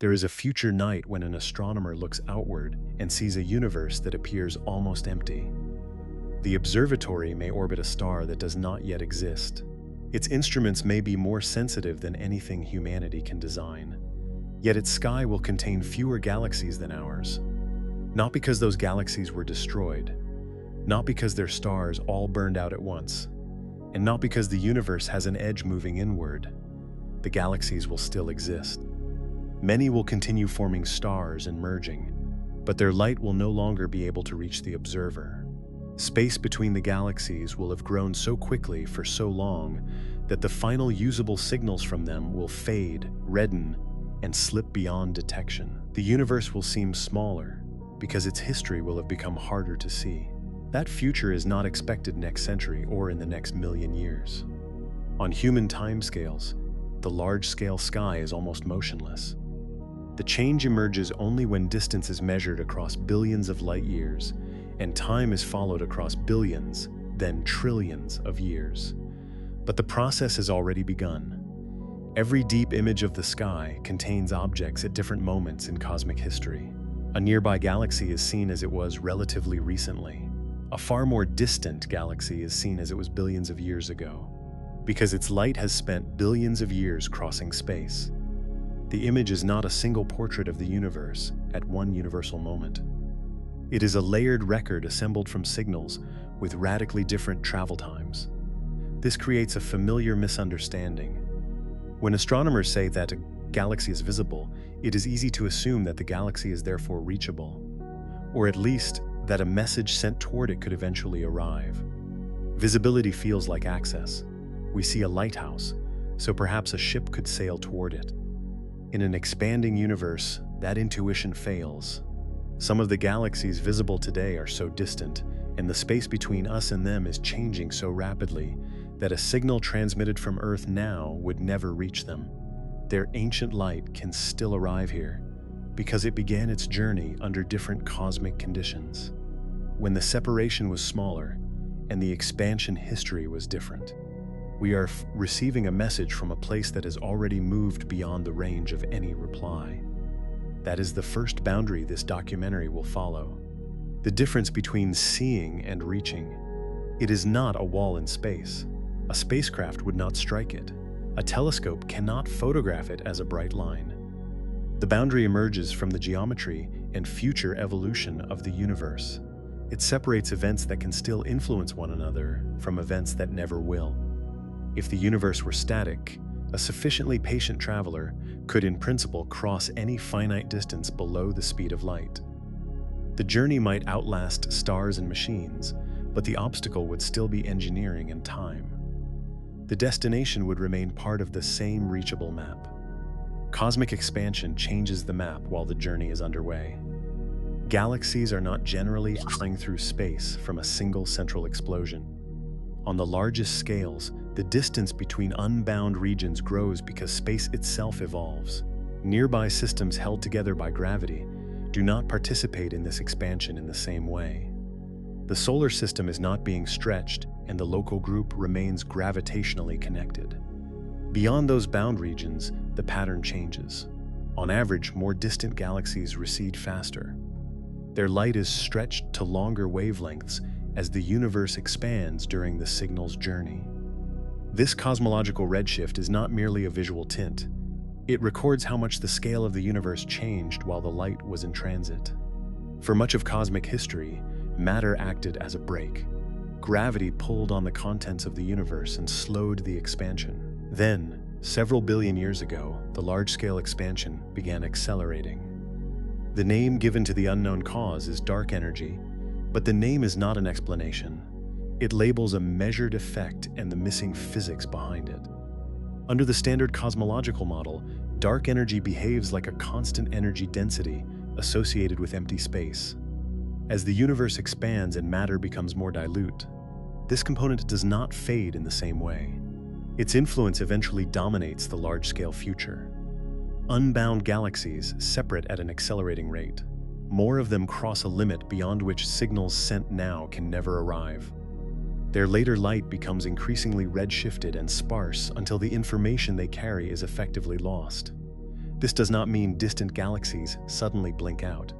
There is a future night when an astronomer looks outward and sees a universe that appears almost empty. The observatory may orbit a star that does not yet exist. Its instruments may be more sensitive than anything humanity can design. Yet its sky will contain fewer galaxies than ours. Not because those galaxies were destroyed, not because their stars all burned out at once, and not because the universe has an edge moving inward. The galaxies will still exist. Many will continue forming stars and merging, but their light will no longer be able to reach the observer. Space between the galaxies will have grown so quickly for so long that the final usable signals from them will fade, redden, and slip beyond detection. The universe will seem smaller because its history will have become harder to see. That future is not expected next century or in the next million years. On human timescales, the large-scale sky is almost motionless. The change emerges only when distance is measured across billions of light years and time is followed across billions, then trillions of years. But the process has already begun. Every deep image of the sky contains objects at different moments in cosmic history. A nearby galaxy is seen as it was relatively recently. A far more distant galaxy is seen as it was billions of years ago, because its light has spent billions of years crossing space. The image is not a single portrait of the universe at one universal moment. It is a layered record assembled from signals with radically different travel times. This creates a familiar misunderstanding. When astronomers say that a galaxy is visible, it is easy to assume that the galaxy is therefore reachable, or at least that a message sent toward it could eventually arrive. Visibility feels like access. We see a lighthouse, so perhaps a ship could sail toward it. In an expanding universe, that intuition fails. Some of the galaxies visible today are so distant, and the space between us and them is changing so rapidly that a signal transmitted from Earth now would never reach them. Their ancient light can still arrive here, because it began its journey under different cosmic conditions, when the separation was smaller and the expansion history was different. We are receiving a message from a place that has already moved beyond the range of any reply. That is the first boundary this documentary will follow. The difference between seeing and reaching. It is not a wall in space. A spacecraft would not strike it. A telescope cannot photograph it as a bright line. The boundary emerges from the geometry and future evolution of the universe. It separates events that can still influence one another from events that never will. If the universe were static, a sufficiently patient traveler could in principle cross any finite distance below the speed of light. The journey might outlast stars and machines, but the obstacle would still be engineering and time. The destination would remain part of the same reachable map. Cosmic expansion changes the map while the journey is underway. Galaxies are not generally flying through space from a single central explosion. On the largest scales, the distance between unbound regions grows because space itself evolves. Nearby systems held together by gravity do not participate in this expansion in the same way. The solar system is not being stretched, and the local group remains gravitationally connected. Beyond those bound regions, the pattern changes. On average, more distant galaxies recede faster. Their light is stretched to longer wavelengths as the universe expands during the signal's journey. This cosmological redshift is not merely a visual tint. It records how much the scale of the universe changed while the light was in transit. For much of cosmic history, matter acted as a brake. Gravity pulled on the contents of the universe and slowed the expansion. Then, several billion years ago, the large-scale expansion began accelerating. The name given to the unknown cause is dark energy, but the name is not an explanation. It labels a measured effect and the missing physics behind it. Under the standard cosmological model, dark energy behaves like a constant energy density associated with empty space. As the universe expands and matter becomes more dilute, this component does not fade in the same way. Its influence eventually dominates the large-scale future. Unbound galaxies separate at an accelerating rate. More of them cross a limit beyond which signals sent now can never arrive. Their later light becomes increasingly redshifted and sparse until the information they carry is effectively lost. This does not mean distant galaxies suddenly blink out.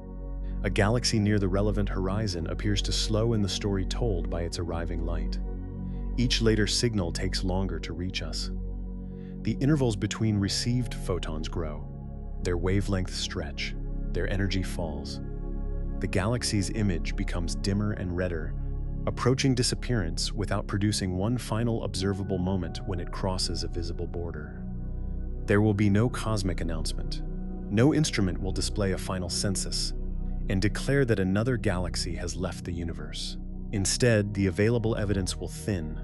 A galaxy near the relevant horizon appears to slow in the story told by its arriving light. Each later signal takes longer to reach us. The intervals between received photons grow. Their wavelengths stretch. Their energy falls. The galaxy's image becomes dimmer and redder, approaching disappearance without producing one final observable moment when it crosses a visible border. There will be no cosmic announcement. No instrument will display a final census and declare that another galaxy has left the universe. Instead, the available evidence will thin.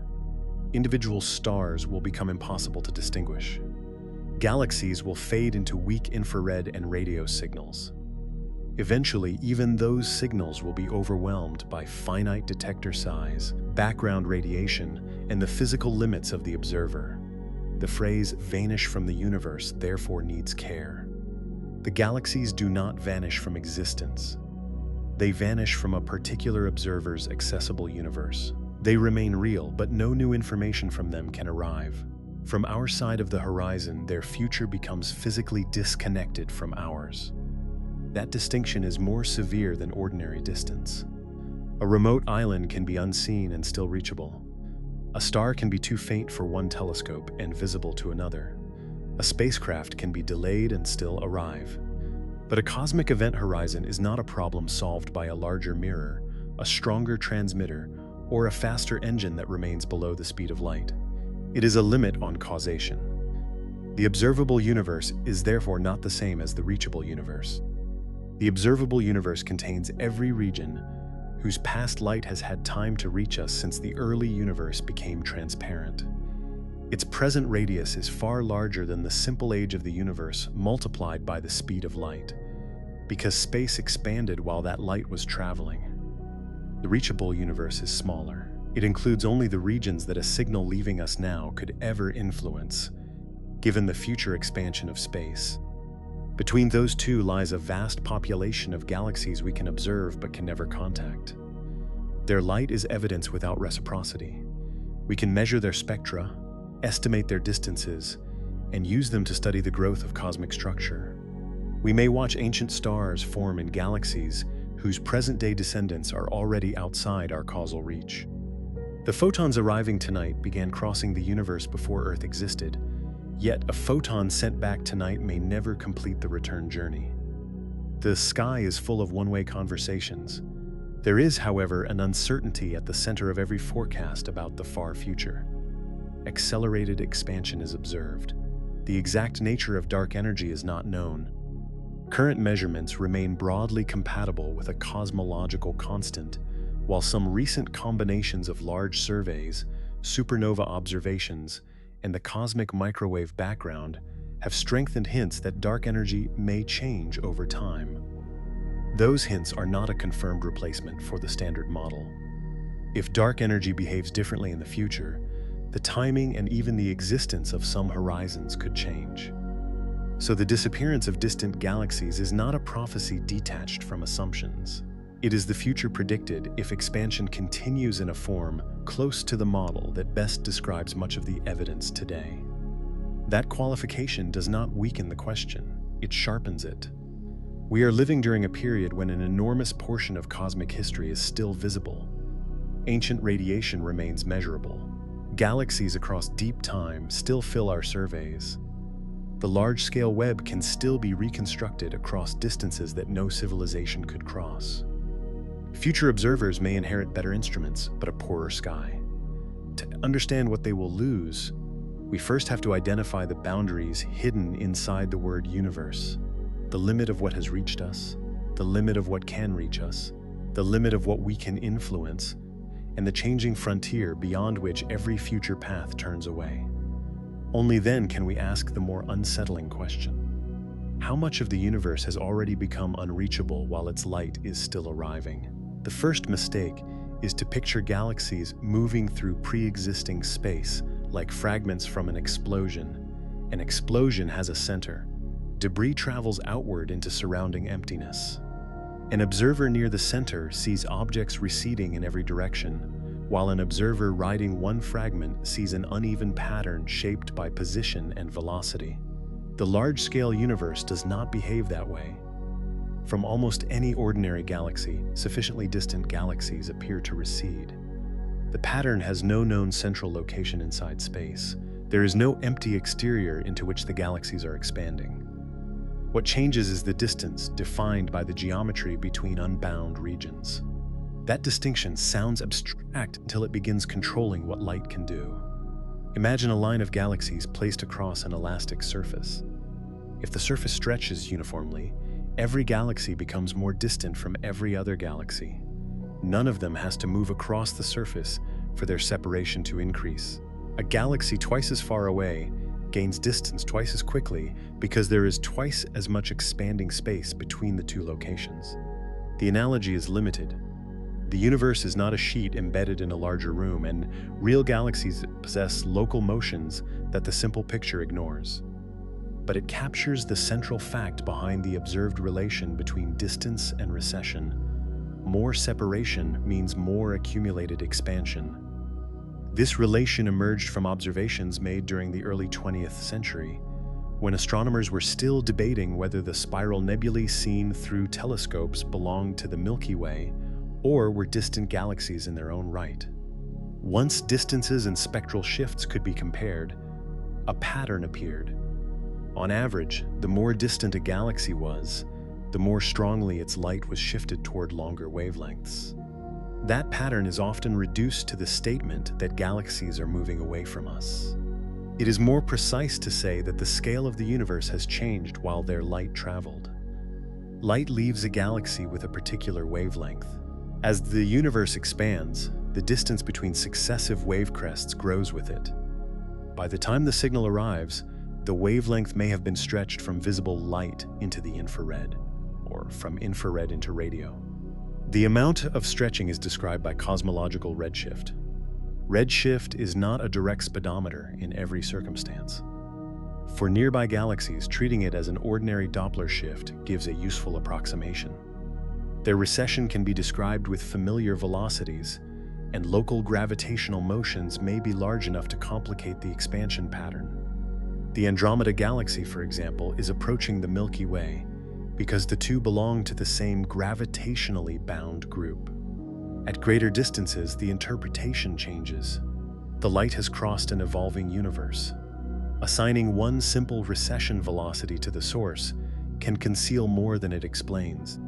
Individual stars will become impossible to distinguish. Galaxies will fade into weak infrared and radio signals. Eventually, even those signals will be overwhelmed by finite detector size, background radiation, and the physical limits of the observer. The phrase "vanish from the universe" therefore needs care. The galaxies do not vanish from existence. They vanish from a particular observer's accessible universe. They remain real, but no new information from them can arrive. From our side of the horizon, their future becomes physically disconnected from ours. That distinction is more severe than ordinary distance. A remote island can be unseen and still reachable. A star can be too faint for one telescope and visible to another. A spacecraft can be delayed and still arrive. But a cosmic event horizon is not a problem solved by a larger mirror, a stronger transmitter, or a faster engine that remains below the speed of light. It is a limit on causation. The observable universe is therefore not the same as the reachable universe. The observable universe contains every region whose past light has had time to reach us since the early universe became transparent. Its present radius is far larger than the simple age of the universe multiplied by the speed of light, because space expanded while that light was traveling. The reachable universe is smaller. It includes only the regions that a signal leaving us now could ever influence, given the future expansion of space. Between those two lies a vast population of galaxies we can observe but can never contact. Their light is evidence without reciprocity. We can measure their spectra, estimate their distances, and use them to study the growth of cosmic structure. We may watch ancient stars form in galaxies whose present-day descendants are already outside our causal reach. The photons arriving tonight began crossing the universe before Earth existed, yet a photon sent back tonight may never complete the return journey. The sky is full of one-way conversations. There is, however, an uncertainty at the center of every forecast about the far future. Accelerated expansion is observed. The exact nature of dark energy is not known. Current measurements remain broadly compatible with a cosmological constant, while some recent combinations of large surveys, supernova observations, and the cosmic microwave background have strengthened hints that dark energy may change over time. Those hints are not a confirmed replacement for the standard model. If dark energy behaves differently in the future, the timing and even the existence of some horizons could change. So the disappearance of distant galaxies is not a prophecy detached from assumptions. It is the future predicted if expansion continues in a form close to the model that best describes much of the evidence today. That qualification does not weaken the question, it sharpens it. We are living during a period when an enormous portion of cosmic history is still visible. Ancient radiation remains measurable. Galaxies across deep time still fill our surveys. The large-scale web can still be reconstructed across distances that no civilization could cross. Future observers may inherit better instruments, but a poorer sky. To understand what they will lose, we first have to identify the boundaries hidden inside the word universe. The limit of what has reached us, the limit of what can reach us, the limit of what we can influence, and the changing frontier beyond which every future path turns away. Only then can we ask the more unsettling question: how much of the universe has already become unreachable while its light is still arriving? The first mistake is to picture galaxies moving through pre-existing space like fragments from an explosion. An explosion has a center. Debris travels outward into surrounding emptiness. An observer near the center sees objects receding in every direction, while an observer riding one fragment sees an uneven pattern shaped by position and velocity. The large-scale universe does not behave that way. From almost any ordinary galaxy, sufficiently distant galaxies appear to recede. The pattern has no known central location inside space. There is no empty exterior into which the galaxies are expanding. What changes is the distance defined by the geometry between unbound regions. That distinction sounds abstract until it begins controlling what light can do. Imagine a line of galaxies placed across an elastic surface. If the surface stretches uniformly, every galaxy becomes more distant from every other galaxy. None of them has to move across the surface for their separation to increase. A galaxy twice as far away gains distance twice as quickly because there is twice as much expanding space between the two locations. The analogy is limited. The universe is not a sheet embedded in a larger room, and real galaxies possess local motions that the simple picture ignores. But it captures the central fact behind the observed relation between distance and recession. More separation means more accumulated expansion. This relation emerged from observations made during the early 20th century, when astronomers were still debating whether the spiral nebulae seen through telescopes belonged to the Milky Way or were distant galaxies in their own right. Once distances and spectral shifts could be compared, a pattern appeared. On average, the more distant a galaxy was, the more strongly its light was shifted toward longer wavelengths. That pattern is often reduced to the statement that galaxies are moving away from us. It is more precise to say that the scale of the universe has changed while their light traveled. Light leaves a galaxy with a particular wavelength. As the universe expands, the distance between successive wave crests grows with it. By the time the signal arrives, the wavelength may have been stretched from visible light into the infrared, or from infrared into radio. The amount of stretching is described by cosmological redshift. Redshift is not a direct speedometer in every circumstance. For nearby galaxies, treating it as an ordinary Doppler shift gives a useful approximation. Their recession can be described with familiar velocities, and local gravitational motions may be large enough to complicate the expansion pattern. The Andromeda Galaxy, for example, is approaching the Milky Way because the two belong to the same gravitationally bound group. At greater distances, the interpretation changes. The light has crossed an evolving universe. Assigning one simple recession velocity to the source can conceal more than it explains.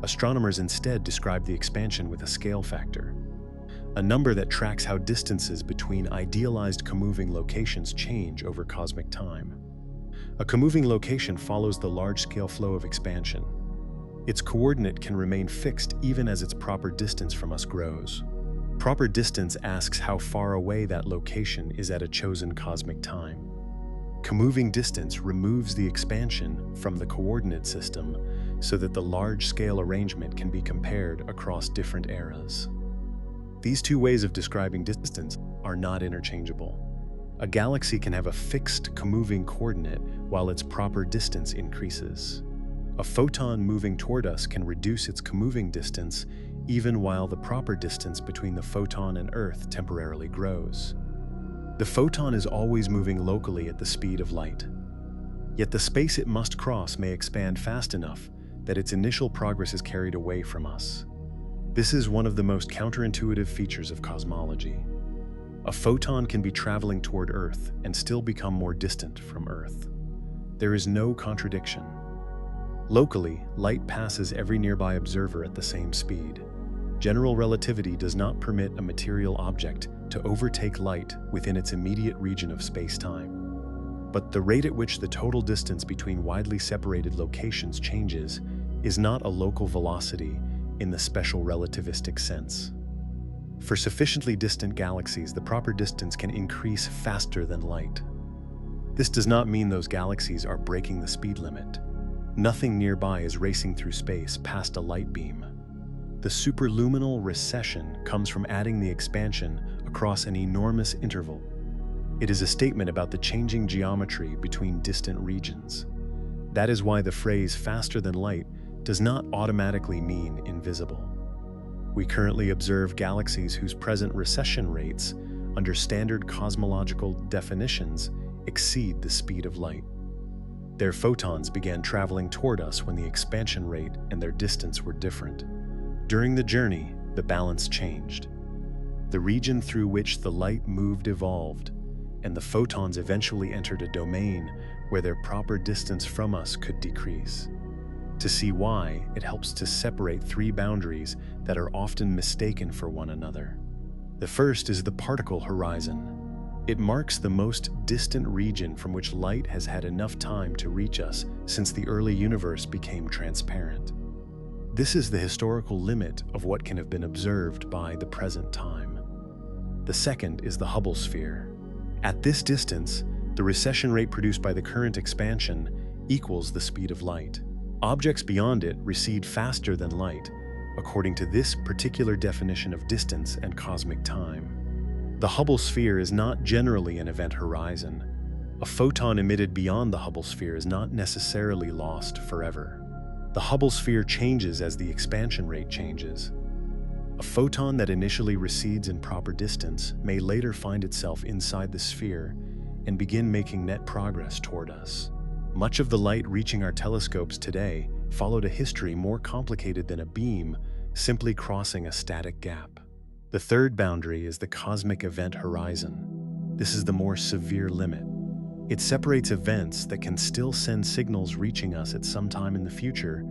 Astronomers instead describe the expansion with a scale factor, a number that tracks how distances between idealized comoving locations change over cosmic time. A comoving location follows the large-scale flow of expansion. Its coordinate can remain fixed even as its proper distance from us grows. Proper distance asks how far away that location is at a chosen cosmic time. Comoving distance removes the expansion from the coordinate system so that the large-scale arrangement can be compared across different eras. These two ways of describing distance are not interchangeable. A galaxy can have a fixed comoving coordinate while its proper distance increases. A photon moving toward us can reduce its comoving distance even while the proper distance between the photon and Earth temporarily grows. The photon is always moving locally at the speed of light. Yet the space it must cross may expand fast enough that its initial progress is carried away from us. This is one of the most counterintuitive features of cosmology. A photon can be traveling toward Earth and still become more distant from Earth. There is no contradiction. Locally, light passes every nearby observer at the same speed. General relativity does not permit a material object to overtake light within its immediate region of space-time. But the rate at which the total distance between widely separated locations changes is not a local velocity in the special relativistic sense. For sufficiently distant galaxies, the proper distance can increase faster than light. This does not mean those galaxies are breaking the speed limit. Nothing nearby is racing through space past a light beam. The superluminal recession comes from adding the expansion across an enormous interval. It is a statement about the changing geometry between distant regions. That is why the phrase faster than light does not automatically mean invisible. We currently observe galaxies whose present recession rates, under standard cosmological definitions, exceed the speed of light. Their photons began traveling toward us when the expansion rate and their distance were different. During the journey, the balance changed. The region through which the light moved evolved, and the photons eventually entered a domain where their proper distance from us could decrease. To see why, it helps to separate three boundaries that are often mistaken for one another. The first is the particle horizon. It marks the most distant region from which light has had enough time to reach us since the early universe became transparent. This is the historical limit of what can have been observed by the present time. The second is the Hubble sphere. At this distance, the recession rate produced by the current expansion equals the speed of light. Objects beyond it recede faster than light, according to this particular definition of distance and cosmic time. The Hubble sphere is not generally an event horizon. A photon emitted beyond the Hubble sphere is not necessarily lost forever. The Hubble sphere changes as the expansion rate changes. A photon that initially recedes in proper distance may later find itself inside the sphere and begin making net progress toward us. Much of the light reaching our telescopes today followed a history more complicated than a beam simply crossing a static gap. The third boundary is the cosmic event horizon. This is the more severe limit. It separates events that can still send signals reaching us at some time in the future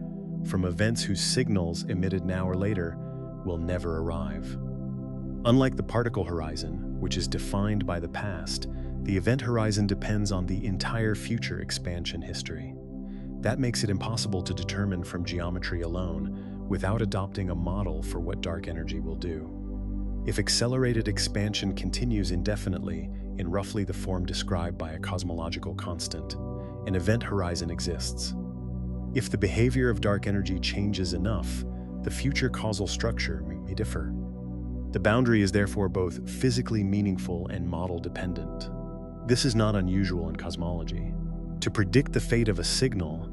from events whose signals emitted now or later will never arrive. Unlike the particle horizon, which is defined by the past, the event horizon depends on the entire future expansion history. That makes it impossible to determine from geometry alone without adopting a model for what dark energy will do. If accelerated expansion continues indefinitely in roughly the form described by a cosmological constant, an event horizon exists. If the behavior of dark energy changes enough, the future causal structure may differ. The boundary is therefore both physically meaningful and model-dependent. This is not unusual in cosmology. To predict the fate of a signal,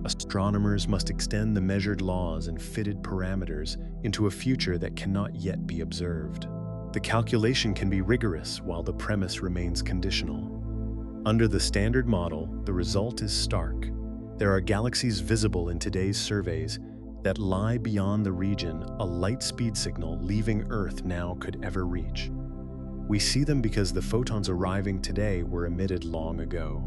astronomers must extend the measured laws and fitted parameters into a future that cannot yet be observed. The calculation can be rigorous while the premise remains conditional. Under the standard model, the result is stark. There are galaxies visible in today's surveys that lie beyond the region a light speed signal leaving Earth now could ever reach. We see them because the photons arriving today were emitted long ago.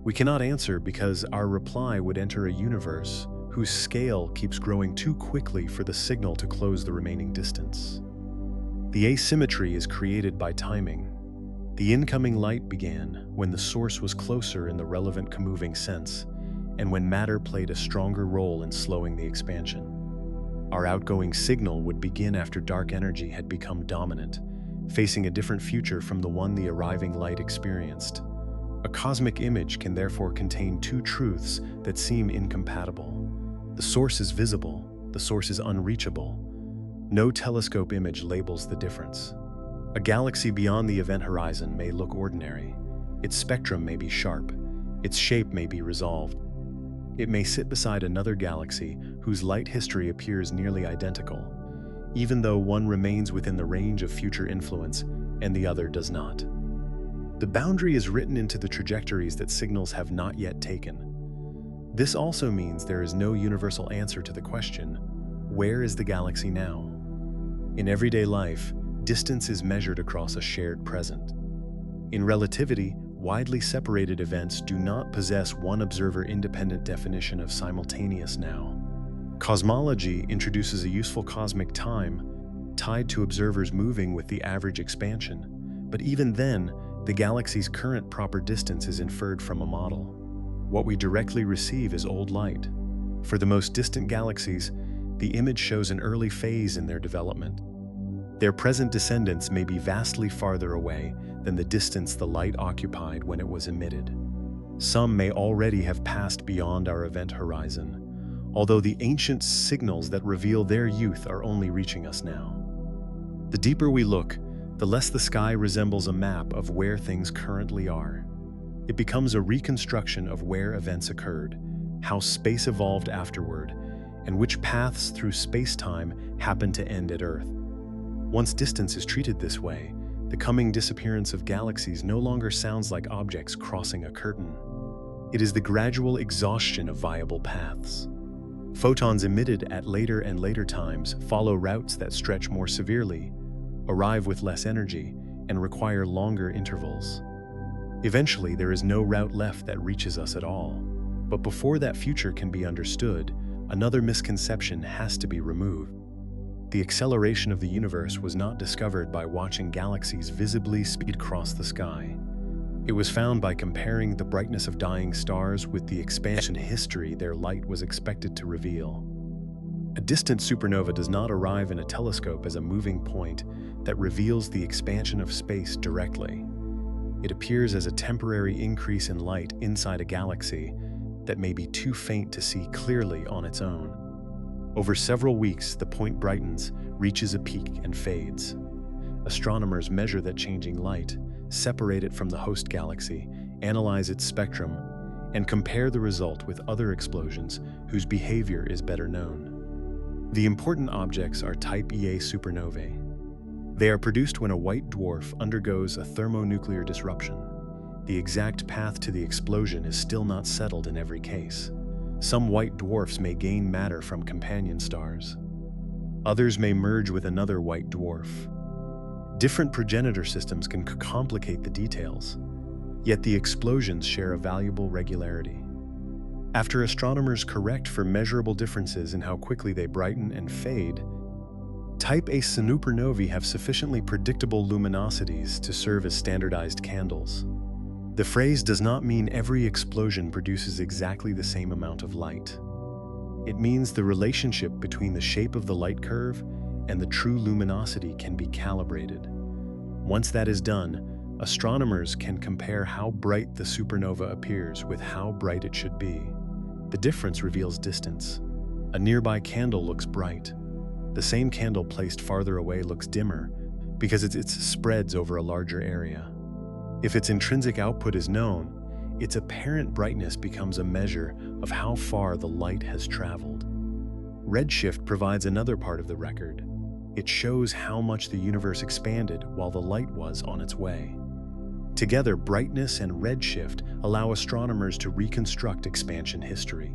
We cannot answer because our reply would enter a universe whose scale keeps growing too quickly for the signal to close the remaining distance. The asymmetry is created by timing. The incoming light began when the source was closer in the relevant comoving sense, and when matter played a stronger role in slowing the expansion. Our outgoing signal would begin after dark energy had become dominant, facing a different future from the one the arriving light experienced. A cosmic image can therefore contain two truths that seem incompatible. The source is visible, the source is unreachable. No telescope image labels the difference. A galaxy beyond the event horizon may look ordinary. Its spectrum may be sharp. Its shape may be resolved. It may sit beside another galaxy whose light history appears nearly identical, even though one remains within the range of future influence and the other does not. The boundary is written into the trajectories that signals have not yet taken. This also means there is no universal answer to the question, where is the galaxy now? In everyday life, distance is measured across a shared present. In relativity, widely separated events do not possess one observer-independent definition of simultaneous now. Cosmology introduces a useful cosmic time tied to observers moving with the average expansion, but even then, the galaxy's current proper distance is inferred from a model. What we directly receive is old light. For the most distant galaxies, the image shows an early phase in their development. Their present descendants may be vastly farther away than the distance the light occupied when it was emitted. Some may already have passed beyond our event horizon, although the ancient signals that reveal their youth are only reaching us now. The deeper we look, the less the sky resembles a map of where things currently are. It becomes a reconstruction of where events occurred, how space evolved afterward, and which paths through space-time happen to end at Earth. Once distance is treated this way, the coming disappearance of galaxies no longer sounds like objects crossing a curtain. It is the gradual exhaustion of viable paths. Photons emitted at later and later times follow routes that stretch more severely, arrive with less energy, and require longer intervals. Eventually, there is no route left that reaches us at all. But before that future can be understood, another misconception has to be removed. The acceleration of the universe was not discovered by watching galaxies visibly speed across the sky. It was found by comparing the brightness of dying stars with the expansion history their light was expected to reveal. A distant supernova does not arrive in a telescope as a moving point that reveals the expansion of space directly. It appears as a temporary increase in light inside a galaxy that may be too faint to see clearly on its own. Over several weeks, the point brightens, reaches a peak, and fades. Astronomers measure that changing light, separate it from the host galaxy, analyze its spectrum, and compare the result with other explosions whose behavior is better known. The important objects are type Ia supernovae. They are produced when a white dwarf undergoes a thermonuclear disruption. The exact path to the explosion is still not settled in every case. Some white dwarfs may gain matter from companion stars. Others may merge with another white dwarf. Different progenitor systems can complicate the details, yet the explosions share a valuable regularity. After astronomers correct for measurable differences in how quickly they brighten and fade, type A supernovae have sufficiently predictable luminosities to serve as standardized candles. The phrase does not mean every explosion produces exactly the same amount of light. It means the relationship between the shape of the light curve and the true luminosity can be calibrated. Once that is done, astronomers can compare how bright the supernova appears with how bright it should be. The difference reveals distance. A nearby candle looks bright. The same candle placed farther away looks dimmer because it spreads over a larger area. If its intrinsic output is known, its apparent brightness becomes a measure of how far the light has traveled. Redshift provides another part of the record. It shows how much the universe expanded while the light was on its way. Together, brightness and redshift allow astronomers to reconstruct expansion history.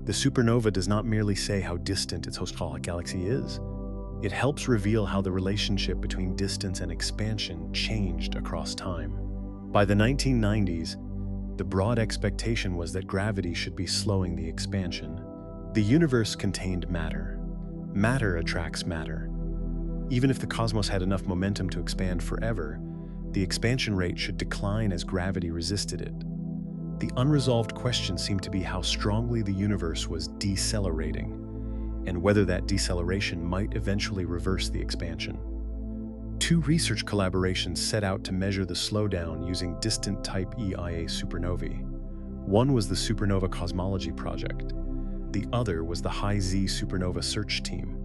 The supernova does not merely say how distant its host galaxy is. It helps reveal how the relationship between distance and expansion changed across time. By the 1990s, the broad expectation was that gravity should be slowing the expansion. The universe contained matter. Matter attracts matter. Even if the cosmos had enough momentum to expand forever, the expansion rate should decline as gravity resisted it. The unresolved question seemed to be how strongly the universe was decelerating, and whether that deceleration might eventually reverse the expansion. Two research collaborations set out to measure the slowdown using distant type Ia supernovae. One was the Supernova Cosmology Project. The other was the High Z Supernova Search Team.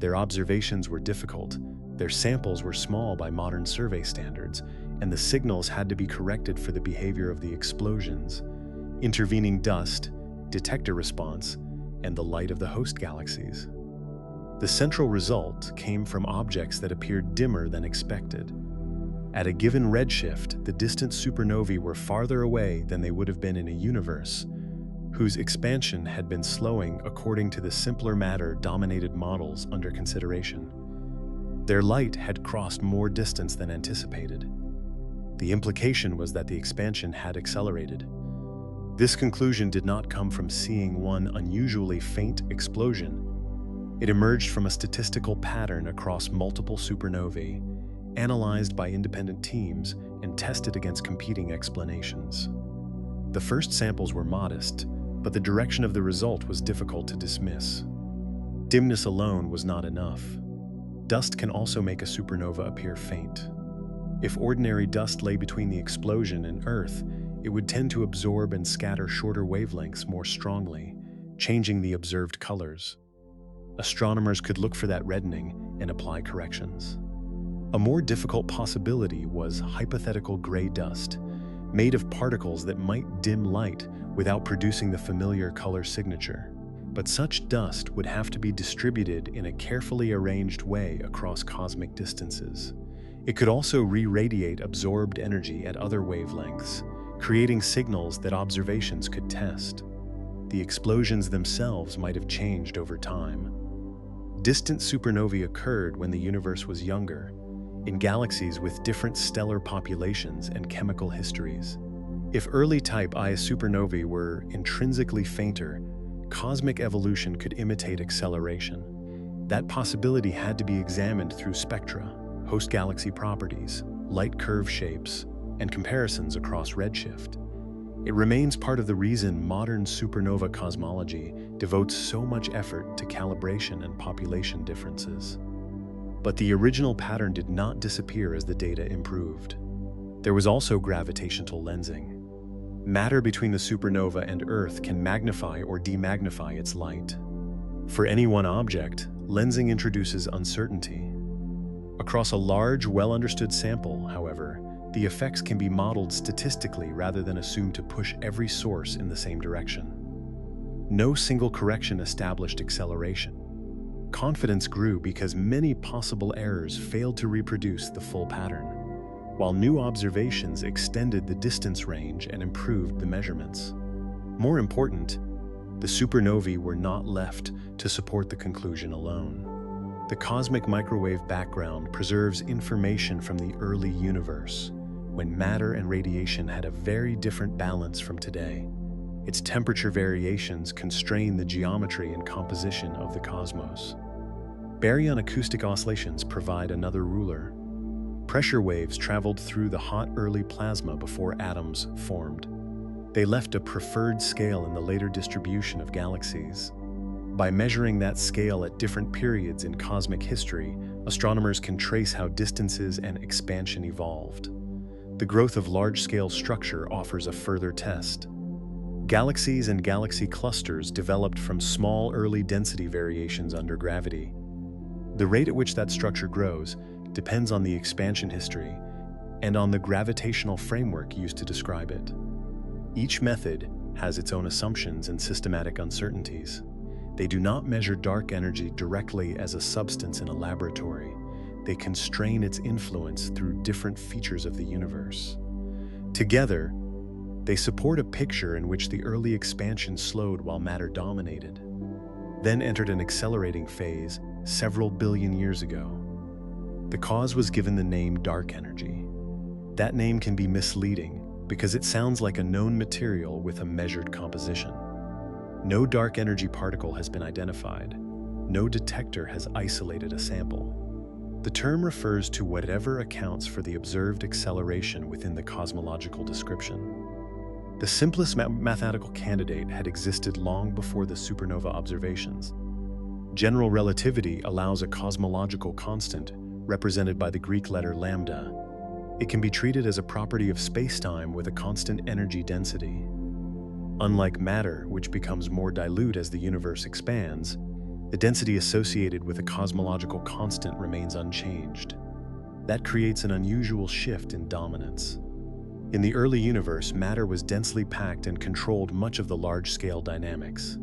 Their observations were difficult, their samples were small by modern survey standards, and the signals had to be corrected for the behavior of the explosions, intervening dust, detector response, and the light of the host galaxies. The central result came from objects that appeared dimmer than expected. At a given redshift, the distant supernovae were farther away than they would have been in a universe whose expansion had been slowing according to the simpler matter-dominated models under consideration. Their light had crossed more distance than anticipated. The implication was that the expansion had accelerated. This conclusion did not come from seeing one unusually faint explosion. It emerged from a statistical pattern across multiple supernovae, analyzed by independent teams and tested against competing explanations. The first samples were modest, but the direction of the result was difficult to dismiss. Dimness alone was not enough. Dust can also make a supernova appear faint. If ordinary dust lay between the explosion and Earth, it would tend to absorb and scatter shorter wavelengths more strongly, changing the observed colors. Astronomers could look for that reddening and apply corrections. A more difficult possibility was hypothetical gray dust, made of particles that might dim light without producing the familiar color signature. But such dust would have to be distributed in a carefully arranged way across cosmic distances. It could also re-radiate absorbed energy at other wavelengths, creating signals that observations could test. The explosions themselves might have changed over time. Distant supernovae occurred when the universe was younger, in galaxies with different stellar populations and chemical histories. If early Type Ia supernovae were intrinsically fainter, cosmic evolution could imitate acceleration. That possibility had to be examined through spectra, host galaxy properties, light curve shapes, and comparisons across redshift. It remains part of the reason modern supernova cosmology devotes so much effort to calibration and population differences. But the original pattern did not disappear as the data improved. There was also gravitational lensing. Matter between the supernova and Earth can magnify or demagnify its light. For any one object, lensing introduces uncertainty. Across a large, well-understood sample, however, the effects can be modeled statistically rather than assumed to push every source in the same direction. No single correction established acceleration. Confidence grew because many possible errors failed to reproduce the full pattern, while new observations extended the distance range and improved the measurements. More important, the supernovae were not left to support the conclusion alone. The cosmic microwave background preserves information from the early universe, when matter and radiation had a very different balance from today. Its temperature variations constrain the geometry and composition of the cosmos. Baryon acoustic oscillations provide another ruler. Pressure waves traveled through the hot early plasma before atoms formed. They left a preferred scale in the later distribution of galaxies. By measuring that scale at different periods in cosmic history, astronomers can trace how distances and expansion evolved. The growth of large-scale structure offers a further test. Galaxies and galaxy clusters developed from small early density variations under gravity. The rate at which that structure grows depends on the expansion history and on the gravitational framework used to describe it. Each method has its own assumptions and systematic uncertainties. They do not measure dark energy directly as a substance in a laboratory. They constrain its influence through different features of the universe. Together, they support a picture in which the early expansion slowed while matter dominated, then entered an accelerating phase several billion years ago. The cause was given the name dark energy. That name can be misleading because it sounds like a known material with a measured composition. No dark energy particle has been identified. No detector has isolated a sample. The term refers to whatever accounts for the observed acceleration within the cosmological description. The simplest mathematical candidate had existed long before the supernova observations. General relativity allows a cosmological constant, represented by the Greek letter lambda. It can be treated as a property of spacetime with a constant energy density. Unlike matter, which becomes more dilute as the universe expands, the density associated with a cosmological constant remains unchanged. That creates an unusual shift in dominance. In the early universe, matter was densely packed and controlled much of the large-scale dynamics.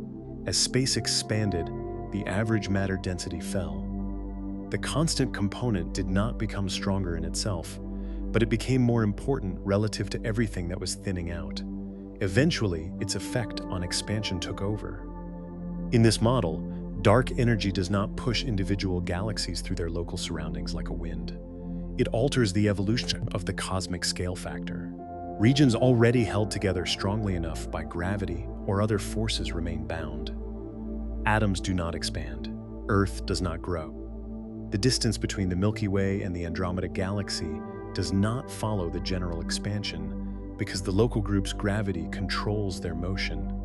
As space expanded, the average matter density fell. The constant component did not become stronger in itself, but it became more important relative to everything that was thinning out. Eventually, its effect on expansion took over. In this model, dark energy does not push individual galaxies through their local surroundings like a wind. It alters the evolution of the cosmic scale factor. Regions already held together strongly enough by gravity or other forces remain bound. Atoms do not expand. Earth does not grow. The distance between the Milky Way and the Andromeda Galaxy does not follow the general expansion because the local group's gravity controls their motion.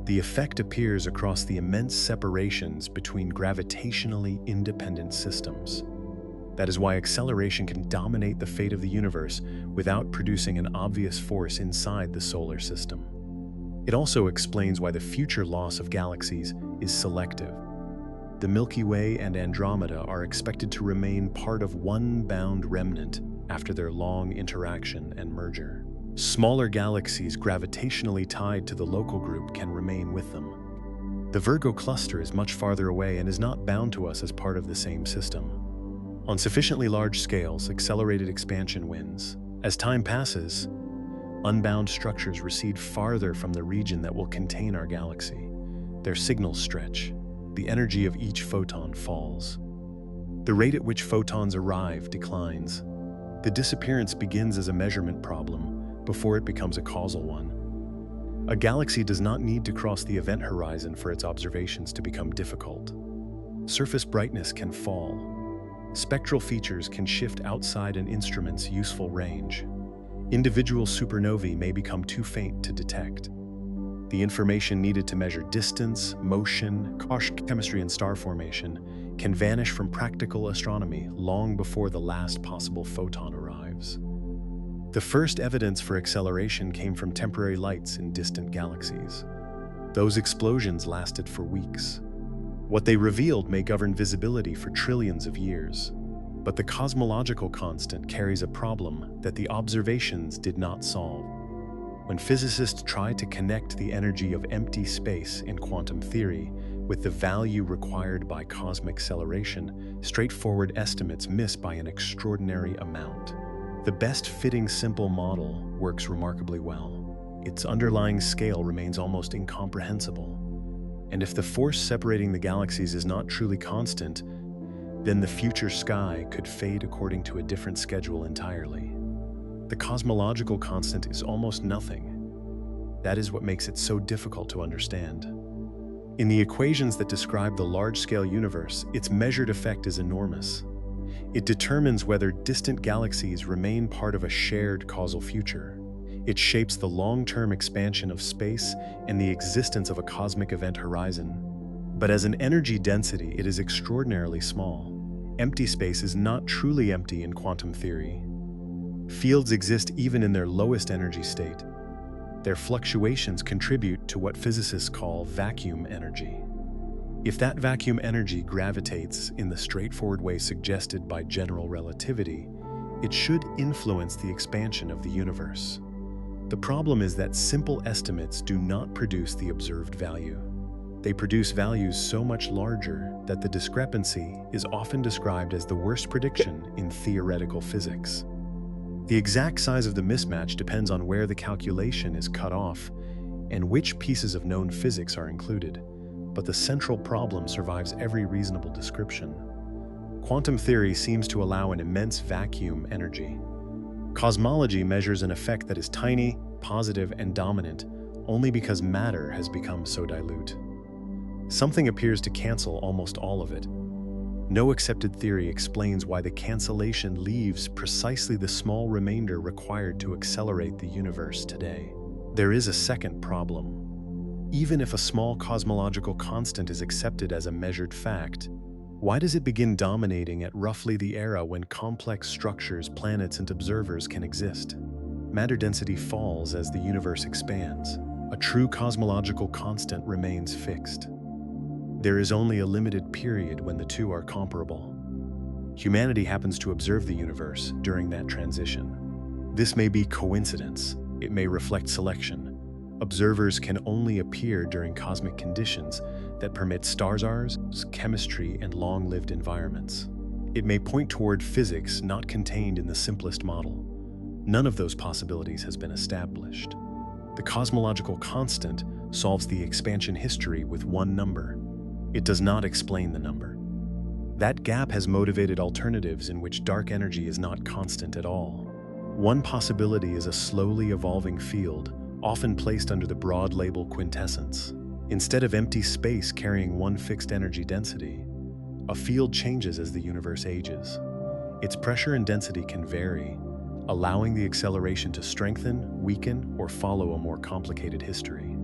The effect appears across the immense separations between gravitationally independent systems. That is why acceleration can dominate the fate of the universe without producing an obvious force inside the solar system. It also explains why the future loss of galaxies is selective. The Milky Way and Andromeda are expected to remain part of one bound remnant after their long interaction and merger. Smaller galaxies gravitationally tied to the local group can remain with them. The Virgo cluster is much farther away and is not bound to us as part of the same system. On sufficiently large scales, accelerated expansion wins. As time passes, Unbound structures recede farther from the region that will contain our galaxy. Their signals stretch. The energy of each photon falls. The rate at which photons arrive declines. The disappearance begins as a measurement problem before it becomes a causal one. A galaxy does not need to cross the event horizon for its observations to become difficult. Surface brightness can fall. Spectral features can shift outside an instrument's useful range. Individual supernovae may become too faint to detect. The information needed to measure distance, motion, chemistry, and star formation can vanish from practical astronomy long before the last possible photon arrives. The first evidence for acceleration came from temporary lights in distant galaxies. Those explosions lasted for weeks. What they revealed may govern visibility for trillions of years, but the cosmological constant carries a problem that the observations did not solve. When physicists try to connect the energy of empty space in quantum theory with the value required by cosmic acceleration, straightforward estimates miss by an extraordinary amount. The best-fitting simple model works remarkably well. Its underlying scale remains almost incomprehensible. And if the force separating the galaxies is not truly constant, then the future sky could fade according to a different schedule entirely. The cosmological constant is almost nothing. That is what makes it so difficult to understand. In the equations that describe the large-scale universe, its measured effect is enormous. It determines whether distant galaxies remain part of a shared causal future. It shapes the long-term expansion of space and the existence of a cosmic event horizon. But as an energy density, it is extraordinarily small. Empty space is not truly empty in quantum theory. Fields exist even in their lowest energy state. Their fluctuations contribute to what physicists call vacuum energy. If that vacuum energy gravitates in the straightforward way suggested by general relativity, it should influence the expansion of the universe. The problem is that simple estimates do not produce the observed value. They produce values so much larger that the discrepancy is often described as the worst prediction in theoretical physics. The exact size of the mismatch depends on where the calculation is cut off and which pieces of known physics are included, but the central problem survives every reasonable description. Quantum theory seems to allow an immense vacuum energy. Cosmology measures an effect that is tiny, positive, and dominant only because matter has become so dilute. Something appears to cancel almost all of it. No accepted theory explains why the cancellation leaves precisely the small remainder required to accelerate the universe today. There is a second problem. Even if a small cosmological constant is accepted as a measured fact, why does it begin dominating at roughly the era when complex structures, planets, and observers can exist? Matter density falls as the universe expands. A true cosmological constant remains fixed. There is only a limited period when the two are comparable. Humanity happens to observe the universe during that transition. This may be coincidence. It may reflect selection. Observers can only appear during cosmic conditions that permit stars, chemistry, and long-lived environments. It may point toward physics not contained in the simplest model. None of those possibilities has been established. The cosmological constant solves the expansion history with one number. It does not explain the number. That gap has motivated alternatives in which dark energy is not constant at all. One possibility is a slowly evolving field, often placed under the broad label quintessence. Instead of empty space carrying one fixed energy density, a field changes as the universe ages. Its pressure and density can vary, allowing the acceleration to strengthen, weaken, or follow a more complicated history.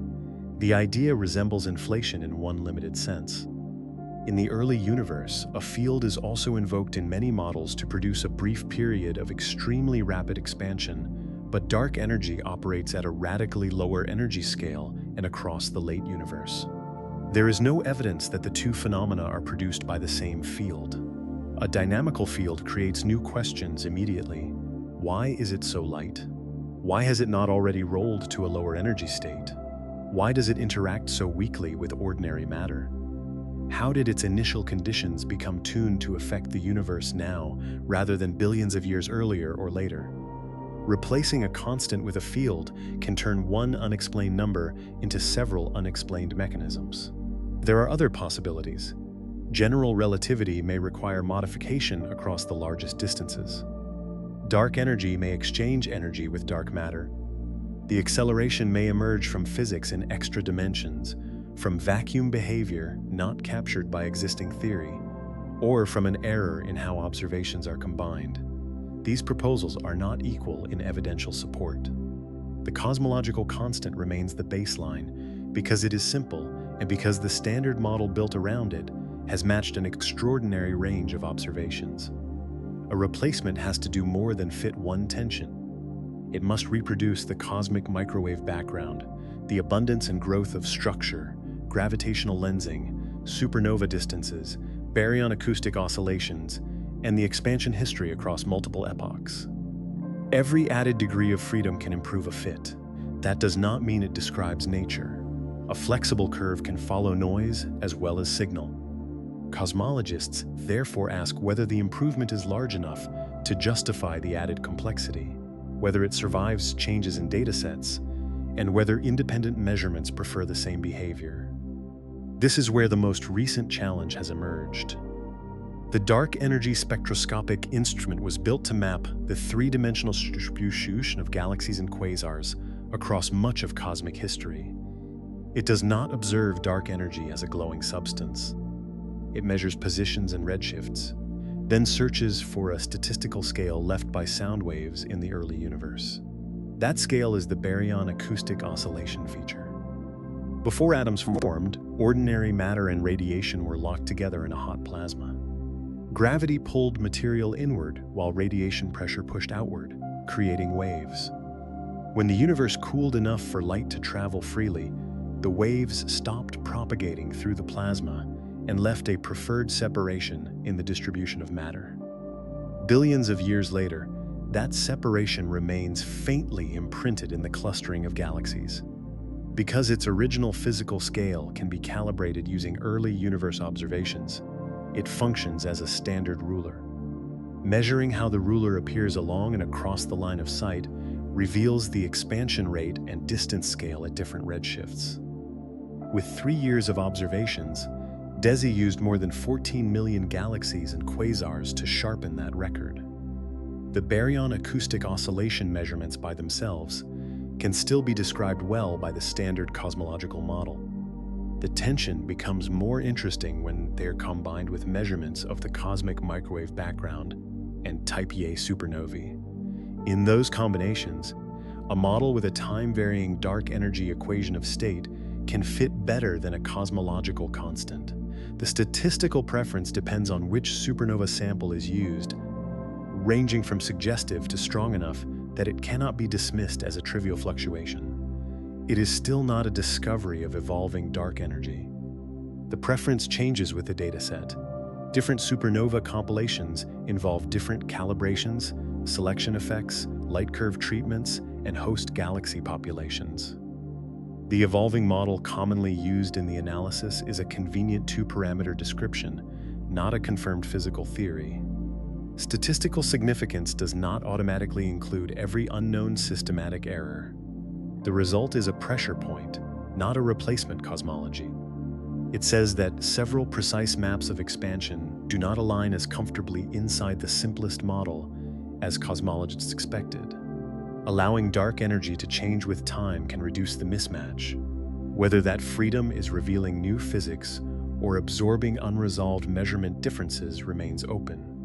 The idea resembles inflation in one limited sense. In the early universe, a field is also invoked in many models to produce a brief period of extremely rapid expansion, but dark energy operates at a radically lower energy scale and across the late universe. There is no evidence that the two phenomena are produced by the same field. A dynamical field creates new questions immediately. Why is it so light? Why has it not already rolled to a lower energy state? Why does it interact so weakly with ordinary matter? How did its initial conditions become tuned to affect the universe now, rather than billions of years earlier or later? Replacing a constant with a field can turn one unexplained number into several unexplained mechanisms. There are other possibilities. General relativity may require modification across the largest distances. Dark energy may exchange energy with dark matter. The acceleration may emerge from physics in extra dimensions, from vacuum behavior not captured by existing theory, or from an error in how observations are combined. These proposals are not equal in evidential support. The cosmological constant remains the baseline because it is simple and because the standard model built around it has matched an extraordinary range of observations. A replacement has to do more than fit one tension. It must reproduce the cosmic microwave background, the abundance and growth of structure, gravitational lensing, supernova distances, baryon acoustic oscillations, and the expansion history across multiple epochs. Every added degree of freedom can improve a fit. That does not mean it describes nature. A flexible curve can follow noise as well as signal. Cosmologists therefore ask whether the improvement is large enough to justify the added complexity, whether it survives changes in datasets, and whether independent measurements prefer the same behavior. This is where the most recent challenge has emerged. The Dark Energy Spectroscopic Instrument was built to map the three-dimensional distribution of galaxies and quasars across much of cosmic history. It does not observe dark energy as a glowing substance. It measures positions and redshifts, then searches for a statistical scale left by sound waves in the early universe. That scale is the baryon acoustic oscillation feature. Before atoms formed, ordinary matter and radiation were locked together in a hot plasma. Gravity pulled material inward while radiation pressure pushed outward, creating waves. When the universe cooled enough for light to travel freely, the waves stopped propagating through the plasma and left a preferred separation in the distribution of matter. Billions of years later, that separation remains faintly imprinted in the clustering of galaxies. Because its original physical scale can be calibrated using early universe observations, it functions as a standard ruler. Measuring how the ruler appears along and across the line of sight reveals the expansion rate and distance scale at different redshifts. With 3 years of observations, DESI used more than 14 million galaxies and quasars to sharpen that record. The baryon acoustic oscillation measurements by themselves can still be described well by the standard cosmological model. The tension becomes more interesting when they are combined with measurements of the cosmic microwave background and Type Ia supernovae. In those combinations, a model with a time-varying dark energy equation of state can fit better than a cosmological constant. The statistical preference depends on which supernova sample is used, ranging from suggestive to strong enough that it cannot be dismissed as a trivial fluctuation. It is still not a discovery of evolving dark energy. The preference changes with the dataset. Different supernova compilations involve different calibrations, selection effects, light curve treatments, and host galaxy populations. The evolving model commonly used in the analysis is a convenient two-parameter description, not a confirmed physical theory. Statistical significance does not automatically include every unknown systematic error. The result is a pressure point, not a replacement cosmology. It says that several precise maps of expansion do not align as comfortably inside the simplest model as cosmologists expected. Allowing dark energy to change with time can reduce the mismatch. Whether that freedom is revealing new physics or absorbing unresolved measurement differences remains open.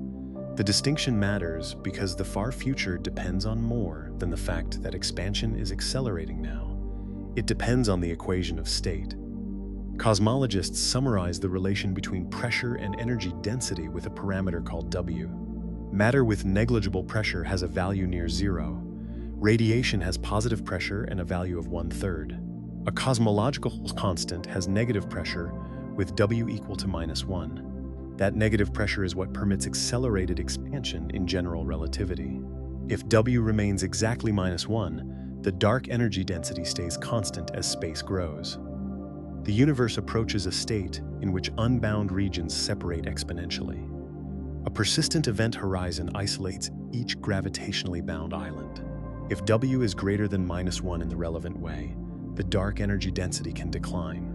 The distinction matters because the far future depends on more than the fact that expansion is accelerating now. It depends on the equation of state. Cosmologists summarize the relation between pressure and energy density with a parameter called W. Matter with negligible pressure has a value near zero. Radiation has positive pressure and a value of 1/3. A cosmological constant has negative pressure with W equal to -1. That negative pressure is what permits accelerated expansion in general relativity. If W remains exactly -1, the dark energy density stays constant as space grows. The universe approaches a state in which unbound regions separate exponentially. A persistent event horizon isolates each gravitationally bound island. If W is greater than -1 in the relevant way, the dark energy density can decline.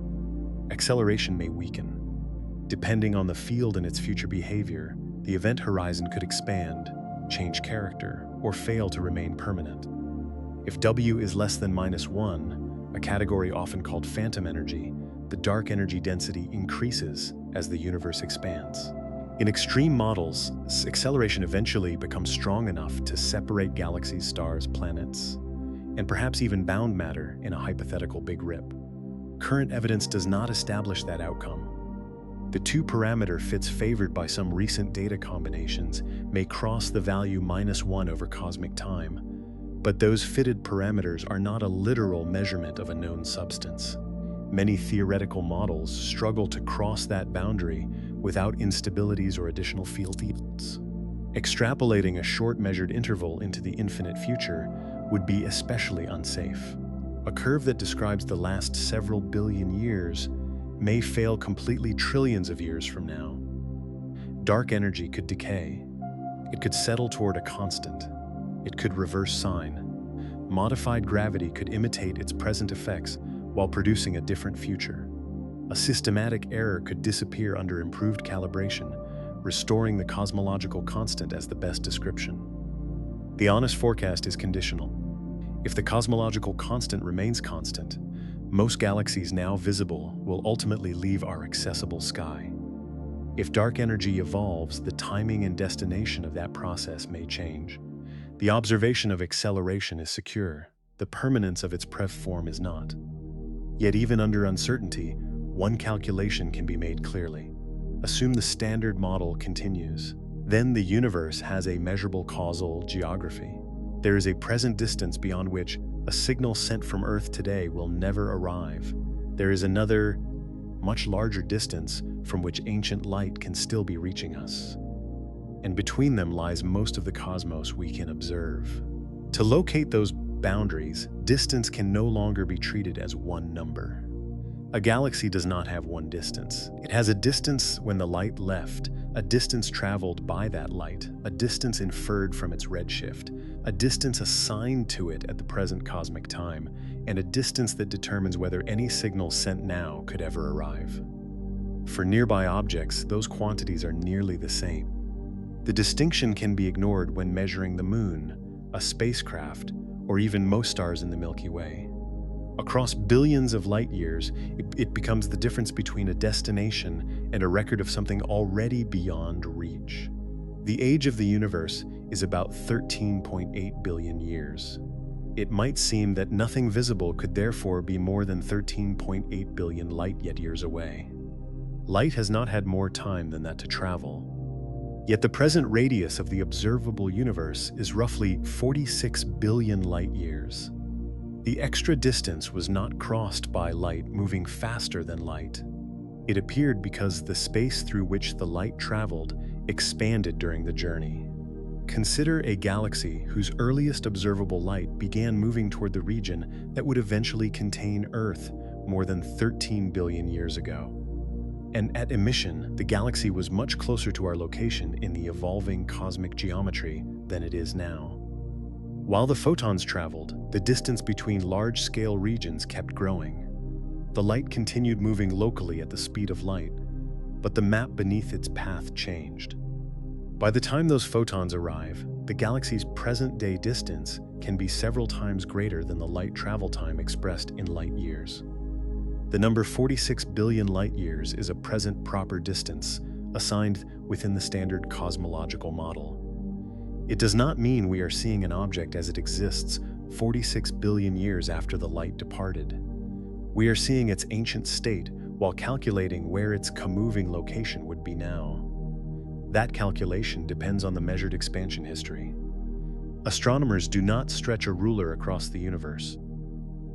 Acceleration may weaken. Depending on the field and its future behavior, the event horizon could expand, change character, or fail to remain permanent. If W is less than -1, a category often called phantom energy, the dark energy density increases as the universe expands. In extreme models, acceleration eventually becomes strong enough to separate galaxies, stars, planets, and perhaps even bound matter in a hypothetical Big Rip. Current evidence does not establish that outcome. The two-parameter fits favored by some recent data combinations may cross the value -1 over cosmic time, but those fitted parameters are not a literal measurement of a known substance. Many theoretical models struggle to cross that boundary without instabilities or additional fields. Extrapolating a short measured interval into the infinite future would be especially unsafe. A curve that describes the last several billion years may fail completely trillions of years from now. Dark energy could decay. It could settle toward a constant. It could reverse sign. Modified gravity could imitate its present effects while producing a different future. A systematic error could disappear under improved calibration, restoring the cosmological constant as the best description. The honest forecast is conditional. If the cosmological constant remains constant, most galaxies now visible will ultimately leave our accessible sky. If dark energy evolves, the timing and destination of that process may change. The observation of acceleration is secure. The permanence of its prev form is not. Yet even under uncertainty, one calculation can be made clearly. Assume the standard model continues. Then the universe has a measurable causal geography. There is a present distance beyond which a signal sent from Earth today will never arrive. There is another, much larger distance from which ancient light can still be reaching us. And between them lies most of the cosmos we can observe. To locate those boundaries, distance can no longer be treated as one number. A galaxy does not have one distance. It has a distance when the light left, a distance traveled by that light, a distance inferred from its redshift, a distance assigned to it at the present cosmic time, and a distance that determines whether any signal sent now could ever arrive. For nearby objects, those quantities are nearly the same. The distinction can be ignored when measuring the Moon, a spacecraft, or even most stars in the Milky Way. Across billions of light years, it becomes the difference between a destination and a record of something already beyond reach. The age of the universe is about 13.8 billion years. It might seem that nothing visible could therefore be more than 13.8 billion light-years away. Light has not had more time than that to travel. Yet the present radius of the observable universe is roughly 46 billion light-years. The extra distance was not crossed by light moving faster than light. It appeared because the space through which the light traveled expanded during the journey. Consider a galaxy whose earliest observable light began moving toward the region that would eventually contain Earth more than 13 billion years ago. And at emission, the galaxy was much closer to our location in the evolving cosmic geometry than it is now. While the photons traveled, the distance between large-scale regions kept growing. The light continued moving locally at the speed of light, but the map beneath its path changed. By the time those photons arrive, the galaxy's present-day distance can be several times greater than the light travel time expressed in light years. The number 46 billion light-years is a present proper distance assigned within the standard cosmological model. It does not mean we are seeing an object as it exists 46 billion years after the light departed. We are seeing its ancient state while calculating where its co-moving location would be now. That calculation depends on the measured expansion history. Astronomers do not stretch a ruler across the universe.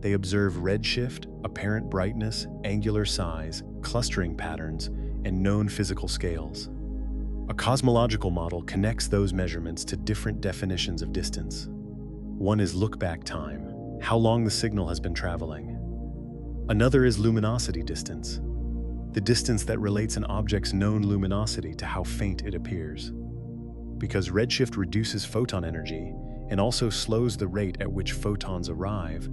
They observe redshift, apparent brightness, angular size, clustering patterns, and known physical scales. A cosmological model connects those measurements to different definitions of distance. One is look-back time, how long the signal has been traveling. Another is luminosity distance, the distance that relates an object's known luminosity to how faint it appears. Because redshift reduces photon energy, and also slows the rate at which photons arrive,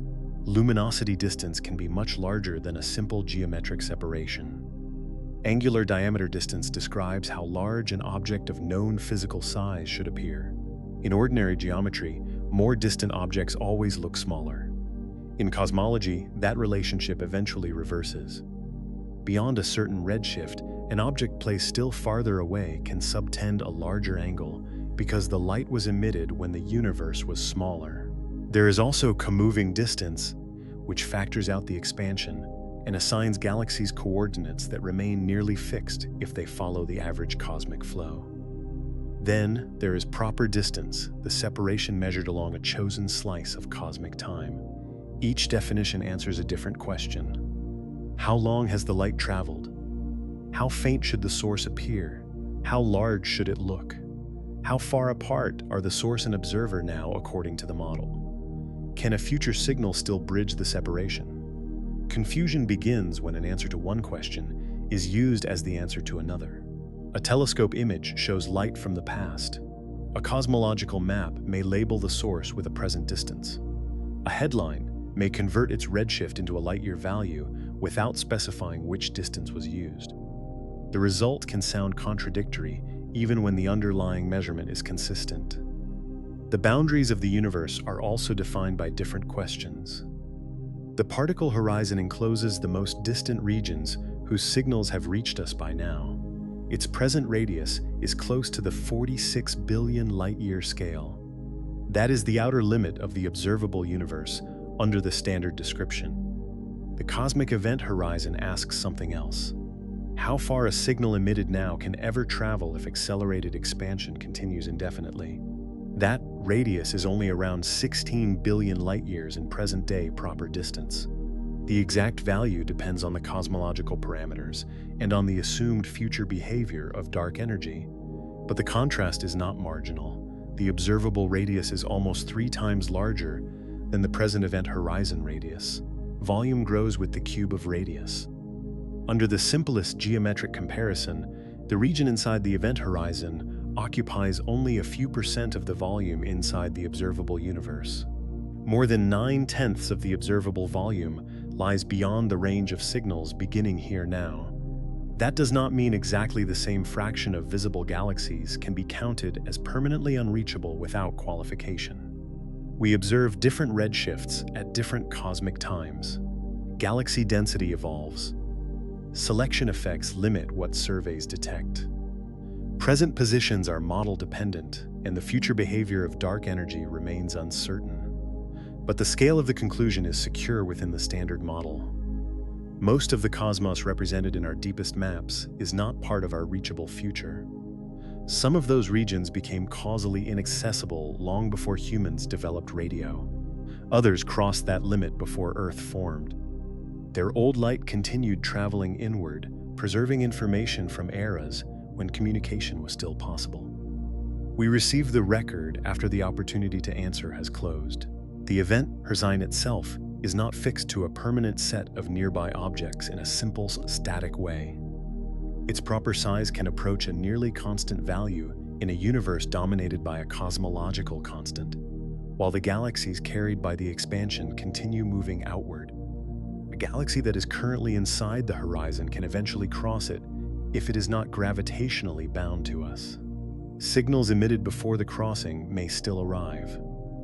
luminosity distance can be much larger than a simple geometric separation. Angular diameter distance describes how large an object of known physical size should appear. In ordinary geometry, more distant objects always look smaller. In cosmology, that relationship eventually reverses. Beyond a certain redshift, an object placed still farther away can subtend a larger angle because the light was emitted when the universe was smaller. There is also comoving distance, which factors out the expansion and assigns galaxies coordinates that remain nearly fixed if they follow the average cosmic flow. Then there is proper distance, the separation measured along a chosen slice of cosmic time. Each definition answers a different question. How long has the light traveled? How faint should the source appear? How large should it look? How far apart are the source and observer now according to the model? Can a future signal still bridge the separation? Confusion begins when an answer to one question is used as the answer to another. A telescope image shows light from the past. A cosmological map may label the source with a present distance. A headline may convert its redshift into a light-year value without specifying which distance was used. The result can sound contradictory even when the underlying measurement is consistent. The boundaries of the universe are also defined by different questions. The particle horizon encloses the most distant regions whose signals have reached us by now. Its present radius is close to the 46 billion light-year scale. That is the outer limit of the observable universe under the standard description. The cosmic event horizon asks something else. How far a signal emitted now can ever travel if accelerated expansion continues indefinitely? That radius is only around 16 billion light-years in present-day proper distance. The exact value depends on the cosmological parameters and on the assumed future behavior of dark energy. But the contrast is not marginal. The observable radius is almost 3 times larger than the present event horizon radius. Volume grows with the cube of radius. Under the simplest geometric comparison, the region inside the event horizon occupies only a few % of the volume inside the observable universe. More than 9/10 of the observable volume lies beyond the range of signals beginning here now. That does not mean exactly the same fraction of visible galaxies can be counted as permanently unreachable without qualification. We observe different redshifts at different cosmic times. Galaxy density evolves. Selection effects limit what surveys detect. Present positions are model-dependent, and the future behavior of dark energy remains uncertain. But the scale of the conclusion is secure within the standard model. Most of the cosmos represented in our deepest maps is not part of our reachable future. Some of those regions became causally inaccessible long before humans developed radio. Others crossed that limit before Earth formed. Their old light continued traveling inward, preserving information from eras when communication was still possible. We receive the record after the opportunity to answer has closed. The event horizon itself is not fixed to a permanent set of nearby objects in a simple, static way. Its proper size can approach a nearly constant value in a universe dominated by a cosmological constant, while the galaxies carried by the expansion continue moving outward. A galaxy that is currently inside the horizon can eventually cross it if it is not gravitationally bound to us. Signals emitted before the crossing may still arrive.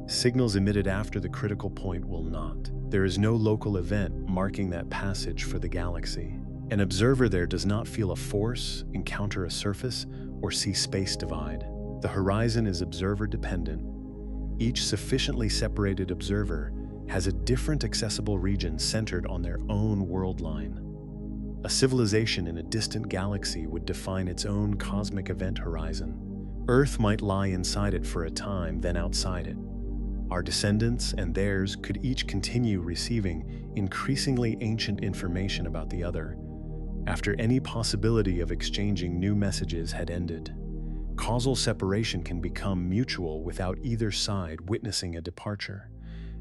Signals emitted after the critical point will not. There is no local event marking that passage for the galaxy. An observer there does not feel a force, encounter a surface, or see space divide. The horizon is observer-dependent. Each sufficiently separated observer has a different accessible region centered on their own world line. A civilization in a distant galaxy would define its own cosmic event horizon. Earth might lie inside it for a time, then outside it. Our descendants and theirs could each continue receiving increasingly ancient information about the other after any possibility of exchanging new messages had ended. Causal separation can become mutual without either side witnessing a departure.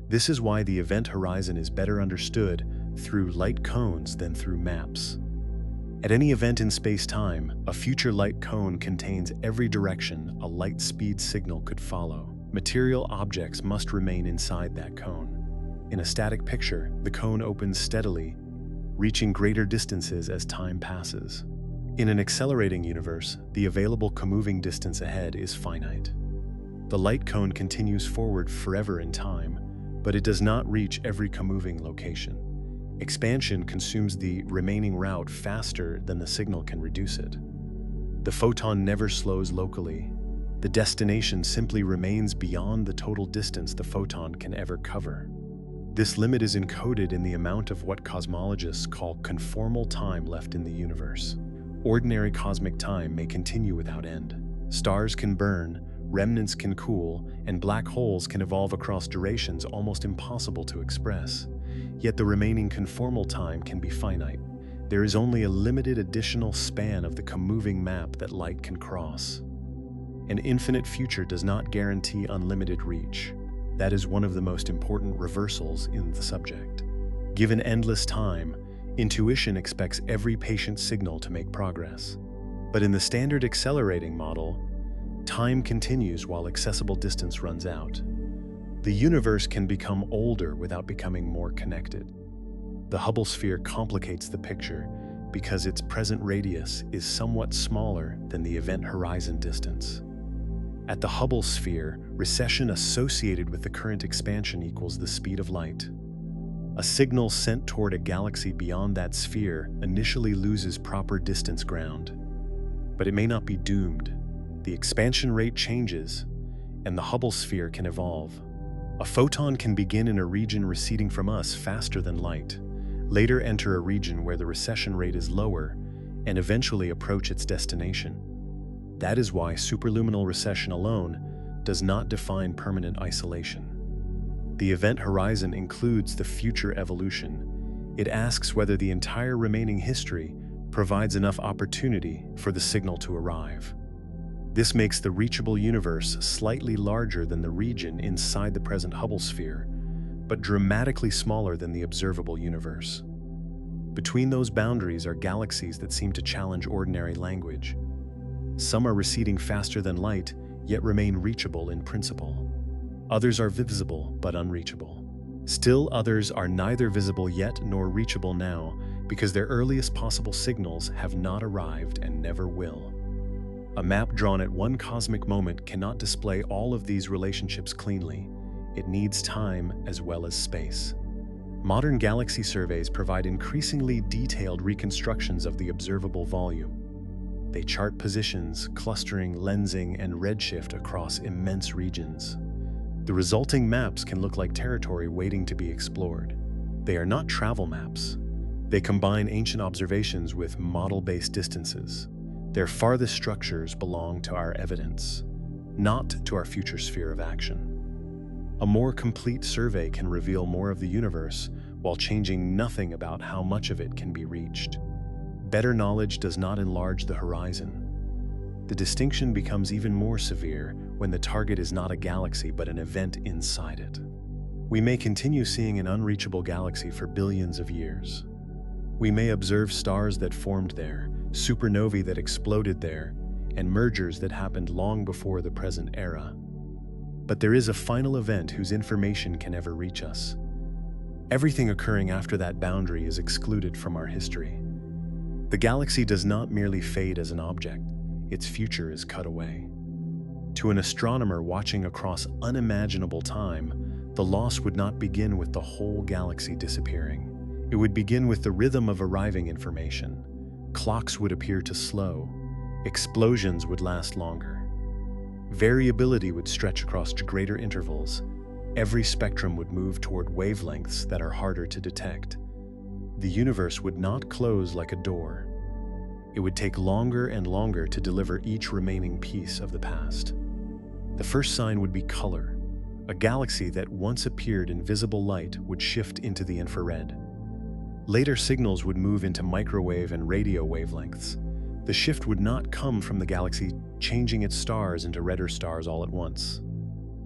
This is why the event horizon is better understood through light cones than through maps. At any event in space-time, a future light cone contains every direction a light speed signal could follow. material objects must remain inside that cone. In a static picture, the cone opens steadily, reaching greater distances as time passes. In an accelerating universe, the available comoving distance ahead is finite. The light cone continues forward forever in time, but it does not reach every comoving location. Expansion consumes the remaining route faster than the signal can reduce it. The photon never slows locally. The destination simply remains beyond the total distance the photon can ever cover. This limit is encoded in the amount of what cosmologists call conformal time left in the universe. Ordinary cosmic time may continue without end. Stars can burn, remnants can cool, and black holes can evolve across durations almost impossible to express. Yet the remaining conformal time can be finite. There is only a limited additional span of the comoving map that light can cross. An infinite future does not guarantee unlimited reach. That is one of the most important reversals in the subject. Given endless time, intuition expects every patient signal to make progress. But in the standard accelerating model, time continues while accessible distance runs out. The universe can become older without becoming more connected. The Hubble sphere complicates the picture because its present radius is somewhat smaller than the event horizon distance. At the Hubble sphere, recession associated with the current expansion equals the speed of light. A signal sent toward a galaxy beyond that sphere initially loses proper distance ground. But it may not be doomed. The expansion rate changes, and the Hubble sphere can evolve. A photon can begin in a region receding from us faster than light, later enter a region where the recession rate is lower, and eventually approach its destination. That is why superluminal recession alone does not define permanent isolation. The event horizon includes the future evolution. It asks whether the entire remaining history provides enough opportunity for the signal to arrive. This makes the reachable universe slightly larger than the region inside the present Hubble sphere, but dramatically smaller than the observable universe. Between those boundaries are galaxies that seem to challenge ordinary language. Some are receding faster than light, yet remain reachable in principle. Others are visible but unreachable. Still others are neither visible yet nor reachable now because their earliest possible signals have not arrived and never will. A map drawn at one cosmic moment cannot display all of these relationships cleanly. It needs time as well as space. Modern galaxy surveys provide increasingly detailed reconstructions of the observable volume. They chart positions, clustering, lensing, and redshift across immense regions. The resulting maps can look like territory waiting to be explored. They are not travel maps. They combine ancient observations with model-based distances. Their farthest structures belong to our evidence, not to our future sphere of action. A more complete survey can reveal more of the universe while changing nothing about how much of it can be reached. Better knowledge does not enlarge the horizon. The distinction becomes even more severe when the target is not a galaxy but an event inside it. We may continue seeing an unreachable galaxy for billions of years. We may observe stars that formed there, supernovae that exploded there, and mergers that happened long before the present era. But there is a final event whose information can never reach us. Everything occurring after that boundary is excluded from our history. The galaxy does not merely fade as an object, its future is cut away. To an astronomer watching across unimaginable time, the loss would not begin with the whole galaxy disappearing. It would begin with the rhythm of arriving information. Clocks would appear to slow. Explosions would last longer. Variability would stretch across greater intervals. Every spectrum would move toward wavelengths that are harder to detect. The universe would not close like a door. It would take longer and longer to deliver each remaining piece of the past. The first sign would be color. A galaxy that once appeared in visible light would shift into the infrared. Later signals would move into microwave and radio wavelengths. The shift would not come from the galaxy changing its stars into redder stars all at once.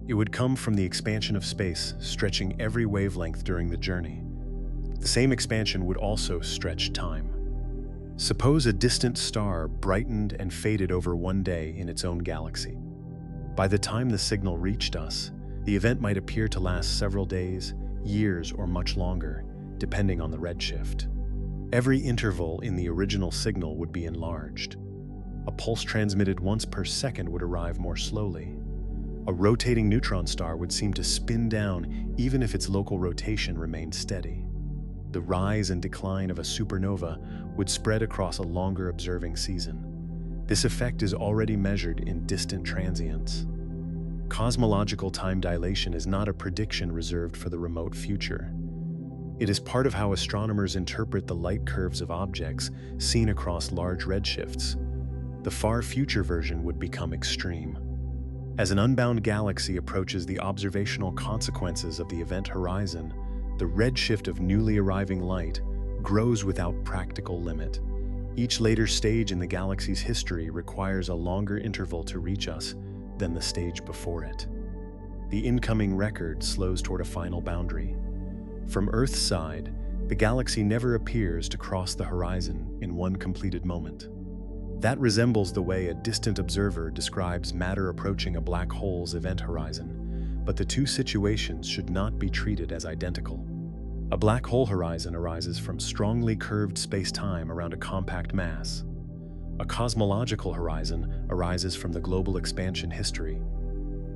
It would come from the expansion of space, stretching every wavelength during the journey. The same expansion would also stretch time. Suppose a distant star brightened and faded over one day in its own galaxy. By the time the signal reached us, the event might appear to last several days, years, or much longer, depending on the redshift. Every interval in the original signal would be enlarged. A pulse transmitted once per second would arrive more slowly. A rotating neutron star would seem to spin down even if its local rotation remained steady. The rise and decline of a supernova would spread across a longer observing season. This effect is already measured in distant transients. Cosmological time dilation is not a prediction reserved for the remote future. It is part of how astronomers interpret the light curves of objects seen across large redshifts. The far future version would become extreme. As an unbound galaxy approaches the observational consequences of the event horizon, the redshift of newly arriving light grows without practical limit. Each later stage in the galaxy's history requires a longer interval to reach us than the stage before it. The incoming record slows toward a final boundary. From Earth's side, the galaxy never appears to cross the horizon in one completed moment. That resembles the way a distant observer describes matter approaching a black hole's event horizon, but the two situations should not be treated as identical. A black hole horizon arises from strongly curved space-time around a compact mass. A cosmological horizon arises from the global expansion history.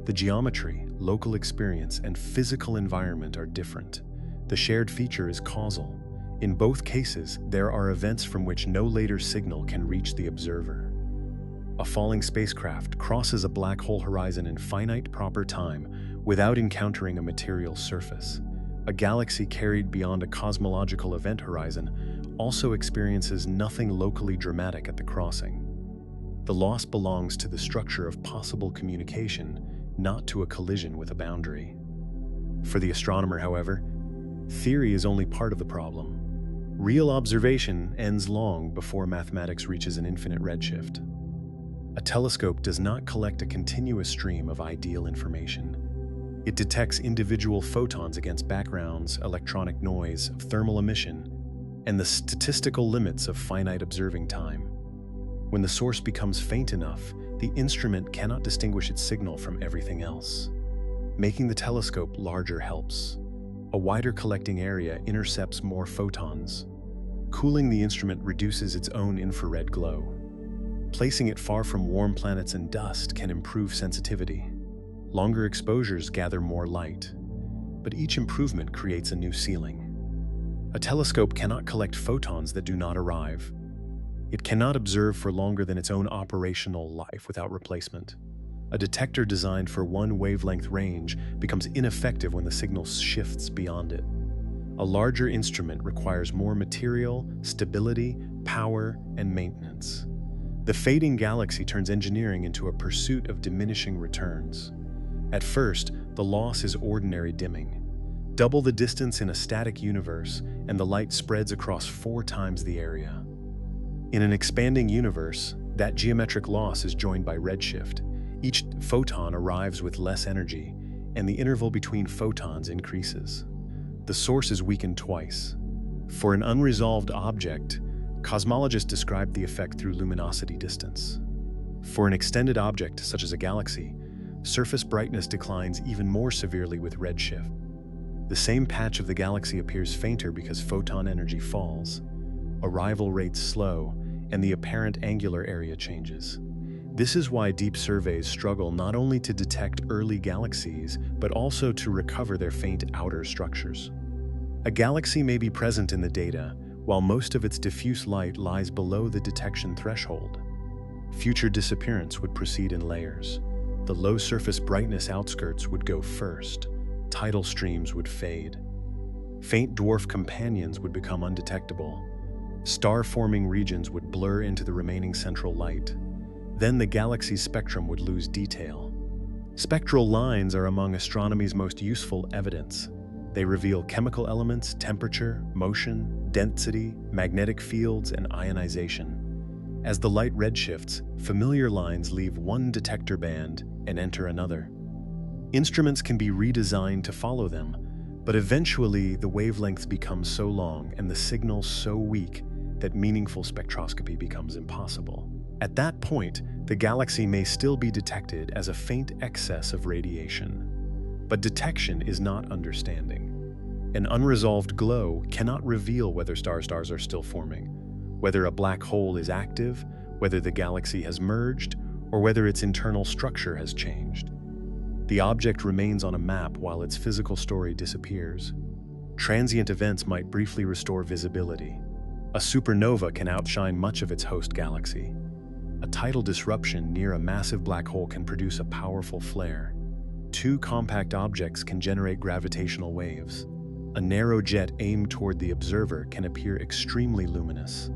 The geometry, local experience, and physical environment are different. The shared feature is causal. In both cases, there are events from which no later signal can reach the observer. A falling spacecraft crosses a black hole horizon in finite proper time without encountering a material surface. A galaxy carried beyond a cosmological event horizon also experiences nothing locally dramatic at the crossing. The loss belongs to the structure of possible communication, not to a collision with a boundary. For the astronomer, however, theory is only part of the problem. Real observation ends long before mathematics reaches an infinite redshift. A telescope does not collect a continuous stream of ideal information. It detects individual photons against backgrounds, electronic noise, thermal emission, and the statistical limits of finite observing time. When the source becomes faint enough, the instrument cannot distinguish its signal from everything else. Making the telescope larger helps. A wider collecting area intercepts more photons. Cooling the instrument reduces its own infrared glow. Placing it far from warm planets and dust can improve sensitivity. Longer exposures gather more light, but each improvement creates a new ceiling. A telescope cannot collect photons that do not arrive. It cannot observe for longer than its own operational life without replacement. A detector designed for one wavelength range becomes ineffective when the signal shifts beyond it. A larger instrument requires more material, stability, power, and maintenance. The fading galaxy turns engineering into a pursuit of diminishing returns. At first, the loss is ordinary dimming. Double the distance in a static universe, and the light spreads across 4 times the area. In an expanding universe, that geometric loss is joined by redshift. Each photon arrives with less energy, and the interval between photons increases. The source is weakened twice. For an unresolved object, cosmologists describe the effect through luminosity distance. For an extended object, such as a galaxy, surface brightness declines even more severely with redshift. The same patch of the galaxy appears fainter because photon energy falls. Arrival rates slow, and the apparent angular area changes. This is why deep surveys struggle not only to detect early galaxies, but also to recover their faint outer structures. A galaxy may be present in the data, while most of its diffuse light lies below the detection threshold. Future disappearance would proceed in layers. The low surface brightness outskirts would go first. Tidal streams would fade. Faint dwarf companions would become undetectable. Star-forming regions would blur into the remaining central light. Then the galaxy's spectrum would lose detail. Spectral lines are among astronomy's most useful evidence. They reveal chemical elements, temperature, motion, density, magnetic fields, and ionization. As the light redshifts, familiar lines leave one detector band and enter another. Instruments can be redesigned to follow them, but eventually the wavelengths become so long and the signal so weak that meaningful spectroscopy becomes impossible. At that point, the galaxy may still be detected as a faint excess of radiation. But detection is not understanding. An unresolved glow cannot reveal whether stars are still forming, whether a black hole is active, whether the galaxy has merged, or whether its internal structure has changed. The object remains on a map while its physical story disappears. Transient events might briefly restore visibility. A supernova can outshine much of its host galaxy. A tidal disruption near a massive black hole can produce a powerful flare. Two compact objects can generate gravitational waves. A narrow jet aimed toward the observer can appear extremely luminous.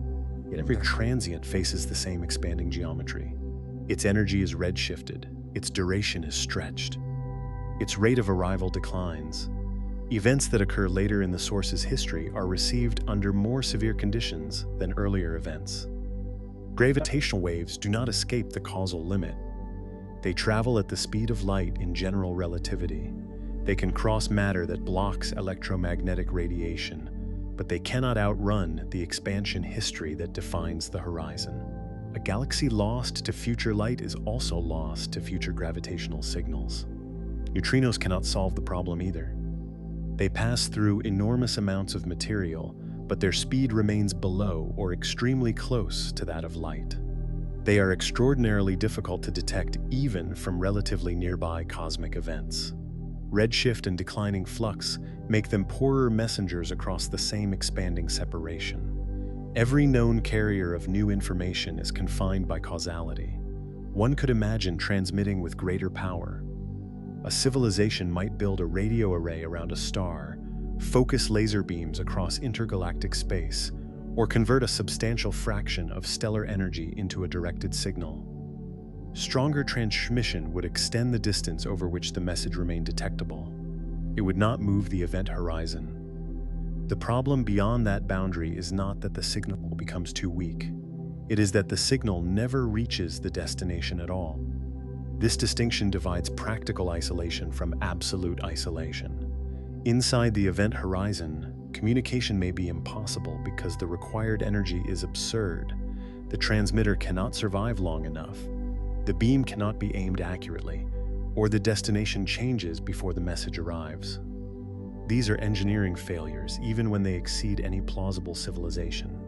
Yet every transient faces the same expanding geometry. Its energy is redshifted. Its duration is stretched. Its rate of arrival declines. Events that occur later in the source's history are received under more severe conditions than earlier events. Gravitational waves do not escape the causal limit. They travel at the speed of light in general relativity. They can cross matter that blocks electromagnetic radiation, but they cannot outrun the expansion history that defines the horizon. A galaxy lost to future light is also lost to future gravitational signals. Neutrinos cannot solve the problem either. They pass through enormous amounts of material, but their speed remains below or extremely close to that of light. They are extraordinarily difficult to detect even from relatively nearby cosmic events. Redshift and declining flux make them poorer messengers across the same expanding separation. Every known carrier of new information is confined by causality. One could imagine transmitting with greater power. A civilization might build a radio array around a star, focus laser beams across intergalactic space, or convert a substantial fraction of stellar energy into a directed signal. Stronger transmission would extend the distance over which the message remained detectable. It would not move the event horizon. The problem beyond that boundary is not that the signal becomes too weak. It is that the signal never reaches the destination at all. This distinction divides practical isolation from absolute isolation. Inside the event horizon, communication may be impossible because the required energy is absurd. The transmitter cannot survive long enough. The beam cannot be aimed accurately, or the destination changes before the message arrives. These are engineering failures, even when they exceed any plausible civilization.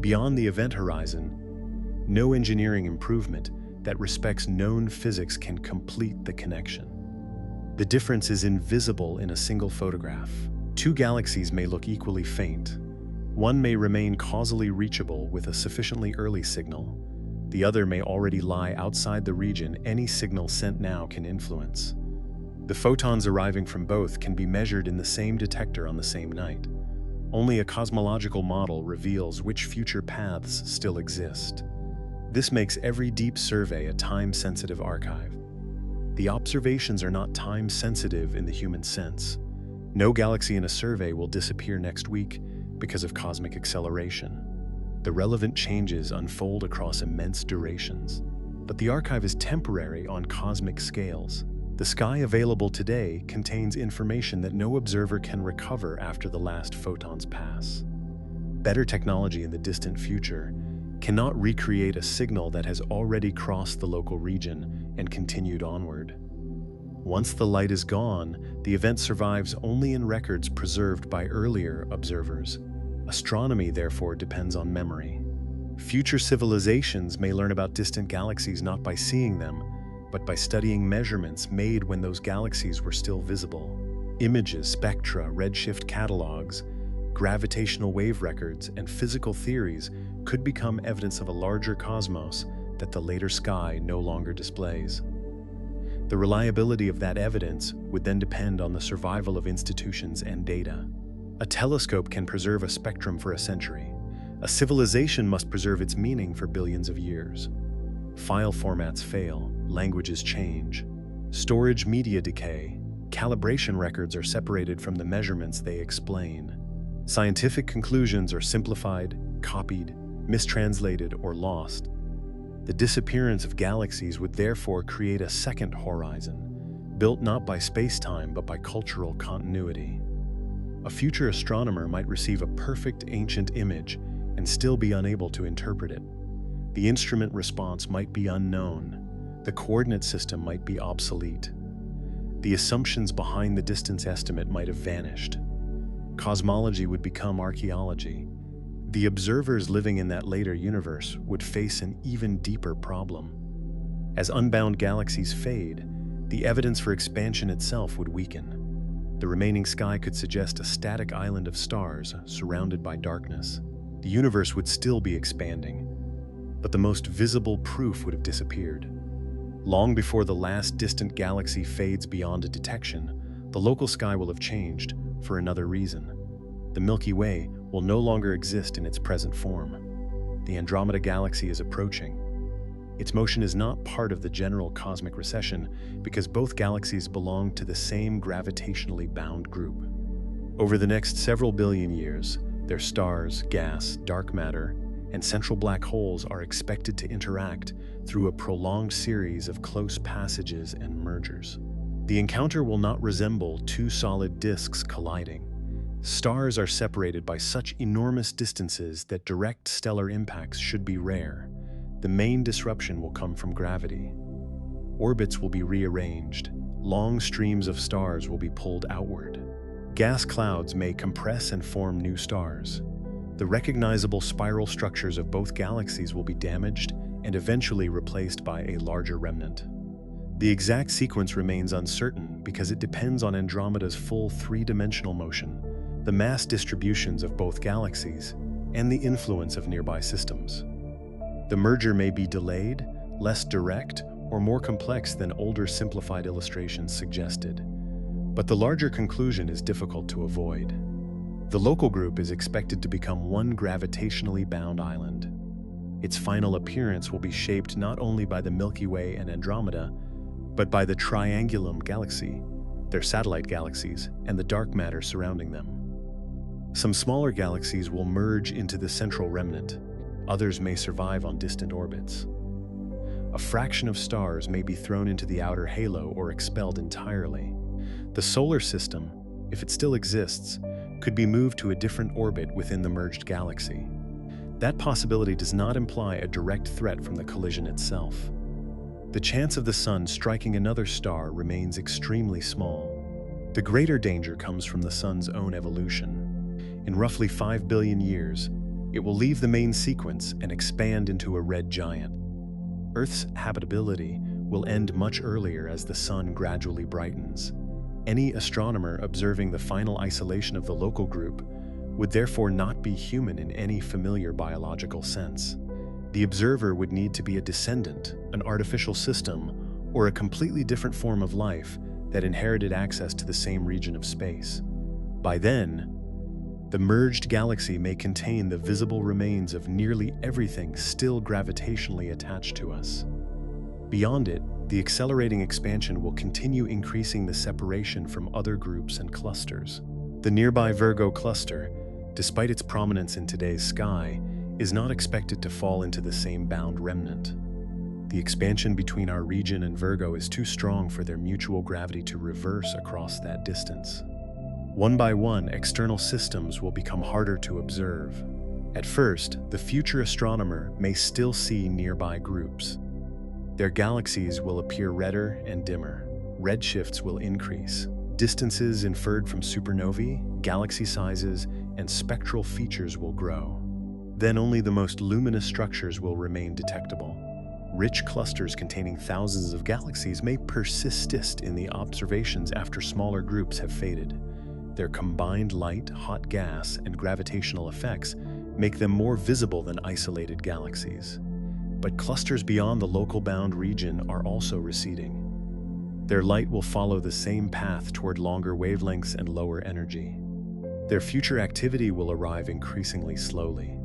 Beyond the event horizon, no engineering improvement that respects known physics can complete the connection. The difference is invisible in a single photograph. Two galaxies may look equally faint. One may remain causally reachable with a sufficiently early signal. The other may already lie outside the region any signal sent now can influence. The photons arriving from both can be measured in the same detector on the same night. Only a cosmological model reveals which future paths still exist. This makes every deep survey a time-sensitive archive. The observations are not time-sensitive in the human sense. No galaxy in a survey will disappear next week because of cosmic acceleration. The relevant changes unfold across immense durations. But the archive is temporary on cosmic scales. The sky available today contains information that no observer can recover after the last photons pass. Better technology in the distant future cannot recreate a signal that has already crossed the local region and continued onward. Once the light is gone, the event survives only in records preserved by earlier observers. Astronomy, therefore, depends on memory. Future civilizations may learn about distant galaxies not by seeing them, but by studying measurements made when those galaxies were still visible. Images, spectra, redshift catalogs, gravitational wave records, and physical theories could become evidence of a larger cosmos that the later sky no longer displays. The reliability of that evidence would then depend on the survival of institutions and data. A telescope can preserve a spectrum for a century. A civilization must preserve its meaning for billions of years. File formats fail, languages change, storage media decay, calibration records are separated from the measurements they explain. Scientific conclusions are simplified, copied, mistranslated, or lost. The disappearance of galaxies would therefore create a second horizon, built not by space-time but by cultural continuity. A future astronomer might receive a perfect ancient image and still be unable to interpret it. The instrument response might be unknown. The coordinate system might be obsolete. The assumptions behind the distance estimate might have vanished. Cosmology would become archaeology. The observers living in that later universe would face an even deeper problem. As unbound galaxies fade, the evidence for expansion itself would weaken. The remaining sky could suggest a static island of stars surrounded by darkness. The universe would still be expanding, but the most visible proof would have disappeared. Long before the last distant galaxy fades beyond detection, the local sky will have changed for another reason. The Milky Way will no longer exist in its present form. The Andromeda Galaxy is approaching. Its motion is not part of the general cosmic recession because both galaxies belong to the same gravitationally bound group. Over the next several billion years, their stars, gas, dark matter, and central black holes are expected to interact through a prolonged series of close passages and mergers. The encounter will not resemble two solid disks colliding. Stars are separated by such enormous distances that direct stellar impacts should be rare. The main disruption will come from gravity. Orbits will be rearranged. Long streams of stars will be pulled outward. Gas clouds may compress and form new stars. The recognizable spiral structures of both galaxies will be damaged and eventually replaced by a larger remnant. The exact sequence remains uncertain because it depends on Andromeda's full three-dimensional motion, the mass distributions of both galaxies, and the influence of nearby systems. The merger may be delayed, less direct, or more complex than older simplified illustrations suggested. But the larger conclusion is difficult to avoid. The local group is expected to become one gravitationally bound island. Its final appearance will be shaped not only by the Milky Way and Andromeda, but by the Triangulum Galaxy, their satellite galaxies, and the dark matter surrounding them. Some smaller galaxies will merge into the central remnant. Others may survive on distant orbits. A fraction of stars may be thrown into the outer halo or expelled entirely. The solar system, if it still exists, could be moved to a different orbit within the merged galaxy. That possibility does not imply a direct threat from the collision itself. The chance of the Sun striking another star remains extremely small. The greater danger comes from the Sun's own evolution. In roughly 5 billion years, it will leave the main sequence and expand into a red giant. Earth's habitability will end much earlier as the Sun gradually brightens. Any astronomer observing the final isolation of the local group would therefore not be human in any familiar biological sense. The observer would need to be a descendant, an artificial system, or a completely different form of life that inherited access to the same region of space. By then, the merged galaxy may contain the visible remains of nearly everything still gravitationally attached to us. Beyond it, the accelerating expansion will continue increasing the separation from other groups and clusters. The nearby Virgo cluster, despite its prominence in today's sky, is not expected to fall into the same bound remnant. The expansion between our region and Virgo is too strong for their mutual gravity to reverse across that distance. One by one, external systems will become harder to observe. At first, the future astronomer may still see nearby groups. Their galaxies will appear redder and dimmer. Redshifts will increase. Distances inferred from supernovae, galaxy sizes, and spectral features will grow. Then only the most luminous structures will remain detectable. Rich clusters containing thousands of galaxies may persist in the observations after smaller groups have faded. Their combined light, hot gas, and gravitational effects make them more visible than isolated galaxies. But clusters beyond the local bound region are also receding. Their light will follow the same path toward longer wavelengths and lower energy. Their future activity will arrive increasingly slowly.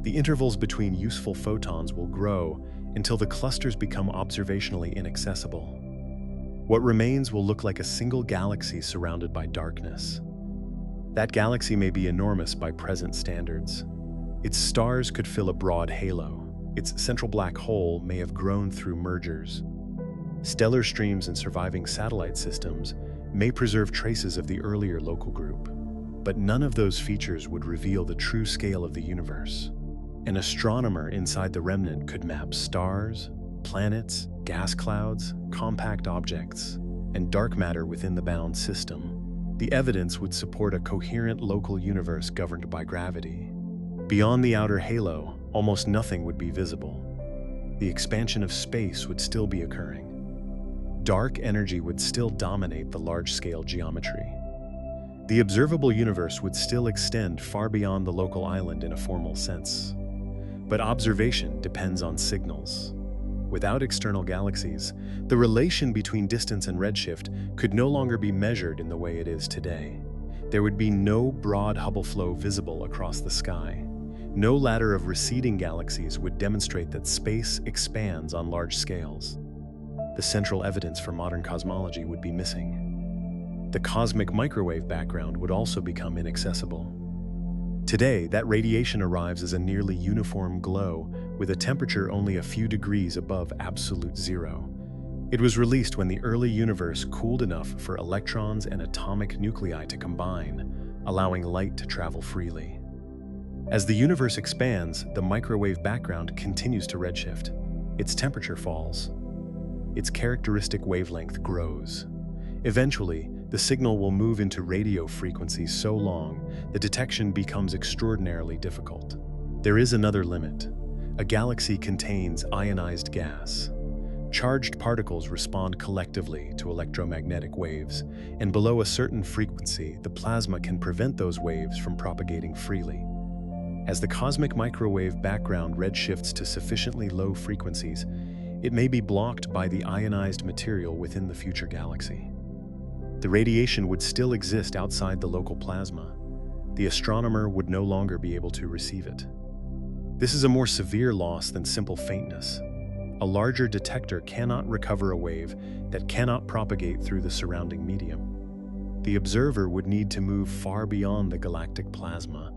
The intervals between useful photons will grow until the clusters become observationally inaccessible. What remains will look like a single galaxy surrounded by darkness. That galaxy may be enormous by present standards. Its stars could fill a broad halo. Its central black hole may have grown through mergers. Stellar streams and surviving satellite systems may preserve traces of the earlier local group, but none of those features would reveal the true scale of the universe. An astronomer inside the remnant could map stars, planets, gas clouds, compact objects, and dark matter within the bound system. The evidence would support a coherent local universe governed by gravity. Beyond the outer halo, almost nothing would be visible. The expansion of space would still be occurring. Dark energy would still dominate the large-scale geometry. The observable universe would still extend far beyond the local island in a formal sense. But observation depends on signals. Without external galaxies, the relation between distance and redshift could no longer be measured in the way it is today. There would be no broad Hubble flow visible across the sky. No ladder of receding galaxies would demonstrate that space expands on large scales. The central evidence for modern cosmology would be missing. The cosmic microwave background would also become inaccessible. Today, that radiation arrives as a nearly uniform glow with a temperature only a few degrees above absolute zero. It was released when the early universe cooled enough for electrons and atomic nuclei to combine, allowing light to travel freely. As the universe expands, the microwave background continues to redshift. Its temperature falls. Its characteristic wavelength grows. Eventually, the signal will move into radio frequencies so long the detection becomes extraordinarily difficult. There is another limit. A galaxy contains ionized gas. Charged particles respond collectively to electromagnetic waves, and below a certain frequency, the plasma can prevent those waves from propagating freely. As the cosmic microwave background redshifts to sufficiently low frequencies, it may be blocked by the ionized material within the future galaxy. The radiation would still exist outside the local plasma. The astronomer would no longer be able to receive it. This is a more severe loss than simple faintness. A larger detector cannot recover a wave that cannot propagate through the surrounding medium. The observer would need to move far beyond the galactic plasma,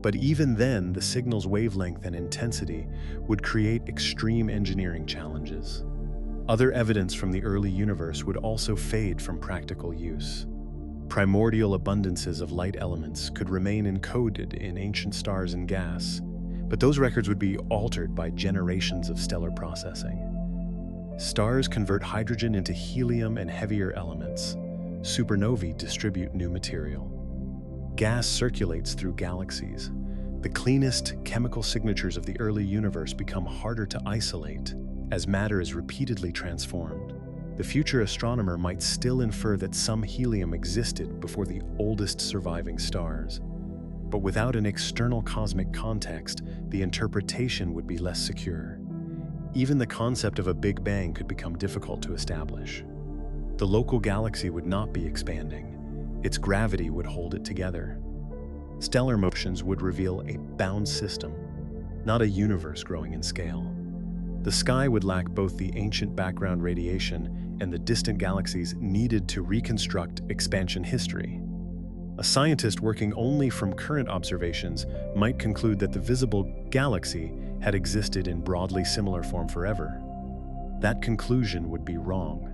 but even then, the signal's wavelength and intensity would create extreme engineering challenges. Other evidence from the early universe would also fade from practical use. Primordial abundances of light elements could remain encoded in ancient stars and gas, but those records would be altered by generations of stellar processing. Stars convert hydrogen into helium and heavier elements. Supernovae distribute new material. Gas circulates through galaxies. The cleanest chemical signatures of the early universe become harder to isolate as matter is repeatedly transformed. The future astronomer might still infer that some helium existed before the oldest surviving stars. But without an external cosmic context, the interpretation would be less secure. Even the concept of a Big Bang could become difficult to establish. The local galaxy would not be expanding. Its gravity would hold it together. Stellar motions would reveal a bound system, not a universe growing in scale. The sky would lack both the ancient background radiation and the distant galaxies needed to reconstruct expansion history. A scientist working only from current observations might conclude that the visible galaxy had existed in broadly similar form forever. That conclusion would be wrong.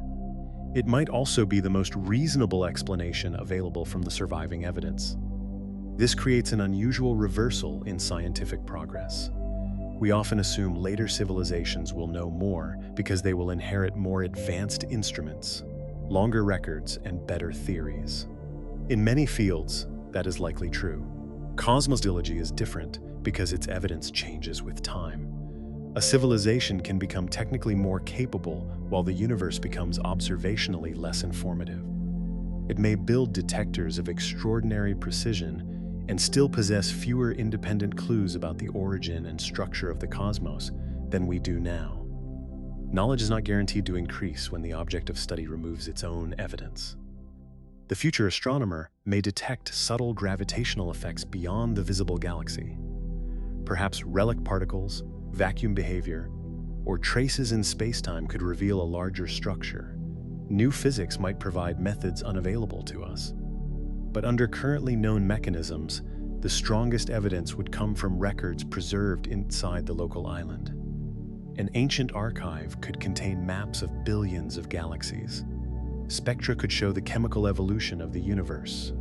It might also be the most reasonable explanation available from the surviving evidence. This creates an unusual reversal in scientific progress. We often assume later civilizations will know more because they will inherit more advanced instruments, longer records, and better theories. In many fields, that is likely true. Cosmology is different because its evidence changes with time. A civilization can become technically more capable while the universe becomes observationally less informative. It may build detectors of extraordinary precision and still possess fewer independent clues about the origin and structure of the cosmos than we do now. Knowledge is not guaranteed to increase when the object of study removes its own evidence. The future astronomer may detect subtle gravitational effects beyond the visible galaxy. Perhaps relic particles, vacuum behavior, or traces in spacetime could reveal a larger structure. New physics might provide methods unavailable to us. But under currently known mechanisms, the strongest evidence would come from records preserved inside the local island. An ancient archive could contain maps of billions of galaxies. Spectra could show the chemical evolution of the universe.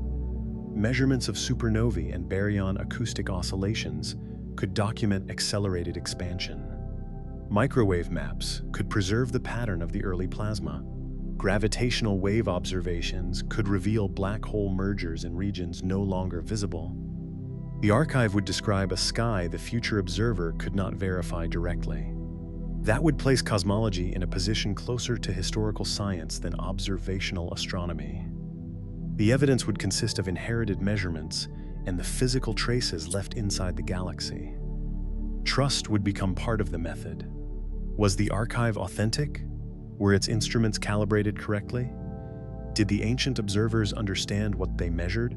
Measurements of supernovae and baryon acoustic oscillations could document accelerated expansion. Microwave maps could preserve the pattern of the early plasma. Gravitational wave observations could reveal black hole mergers in regions no longer visible. The archive would describe a sky the future observer could not verify directly. That would place cosmology in a position closer to historical science than observational astronomy. The evidence would consist of inherited measurements and the physical traces left inside the galaxy. Trust would become part of the method. Was the archive authentic? Were its instruments calibrated correctly? Did the ancient observers understand what they measured?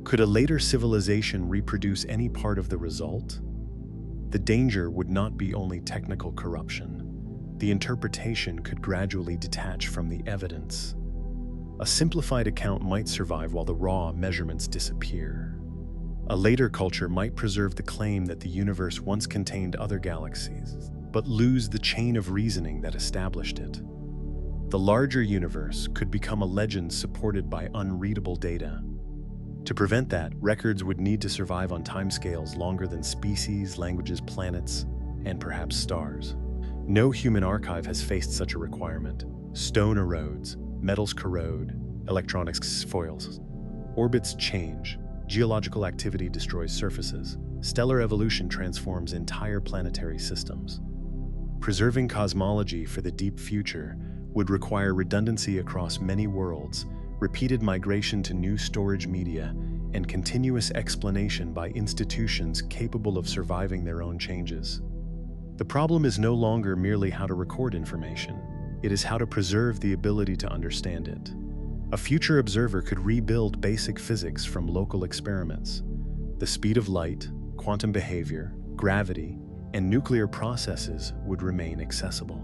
Could a later civilization reproduce any part of the result? The danger would not be only technical corruption. The interpretation could gradually detach from the evidence. A simplified account might survive while the raw measurements disappear. A later culture might preserve the claim that the universe once contained other galaxies, but lose the chain of reasoning that established it. The larger universe could become a legend supported by unreadable data. To prevent that, records would need to survive on timescales longer than species, languages, planets, and perhaps stars. No human archive has faced such a requirement. Stone erodes, metals corrode, electronics foils. Orbits change, geological activity destroys surfaces, stellar evolution transforms entire planetary systems. Preserving cosmology for the deep future would require redundancy across many worlds, repeated migration to new storage media, and continuous explanation by institutions capable of surviving their own changes. The problem is no longer merely how to record information. It is how to preserve the ability to understand it. A future observer could rebuild basic physics from local experiments. The speed of light, quantum behavior, gravity, and nuclear processes would remain accessible.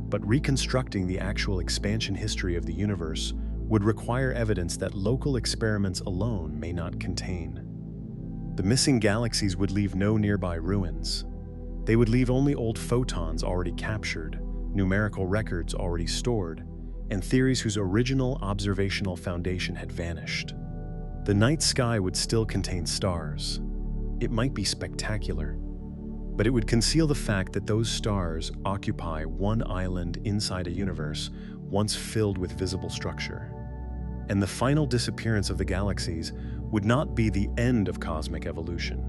But reconstructing the actual expansion history of the universe would require evidence that local experiments alone may not contain. The missing galaxies would leave no nearby ruins. They would leave only old photons already captured, numerical records already stored, and theories whose original observational foundation had vanished. The night sky would still contain stars. It might be spectacular, but it would conceal the fact that those stars occupy one island inside a universe once filled with visible structure. And the final disappearance of the galaxies would not be the end of cosmic evolution.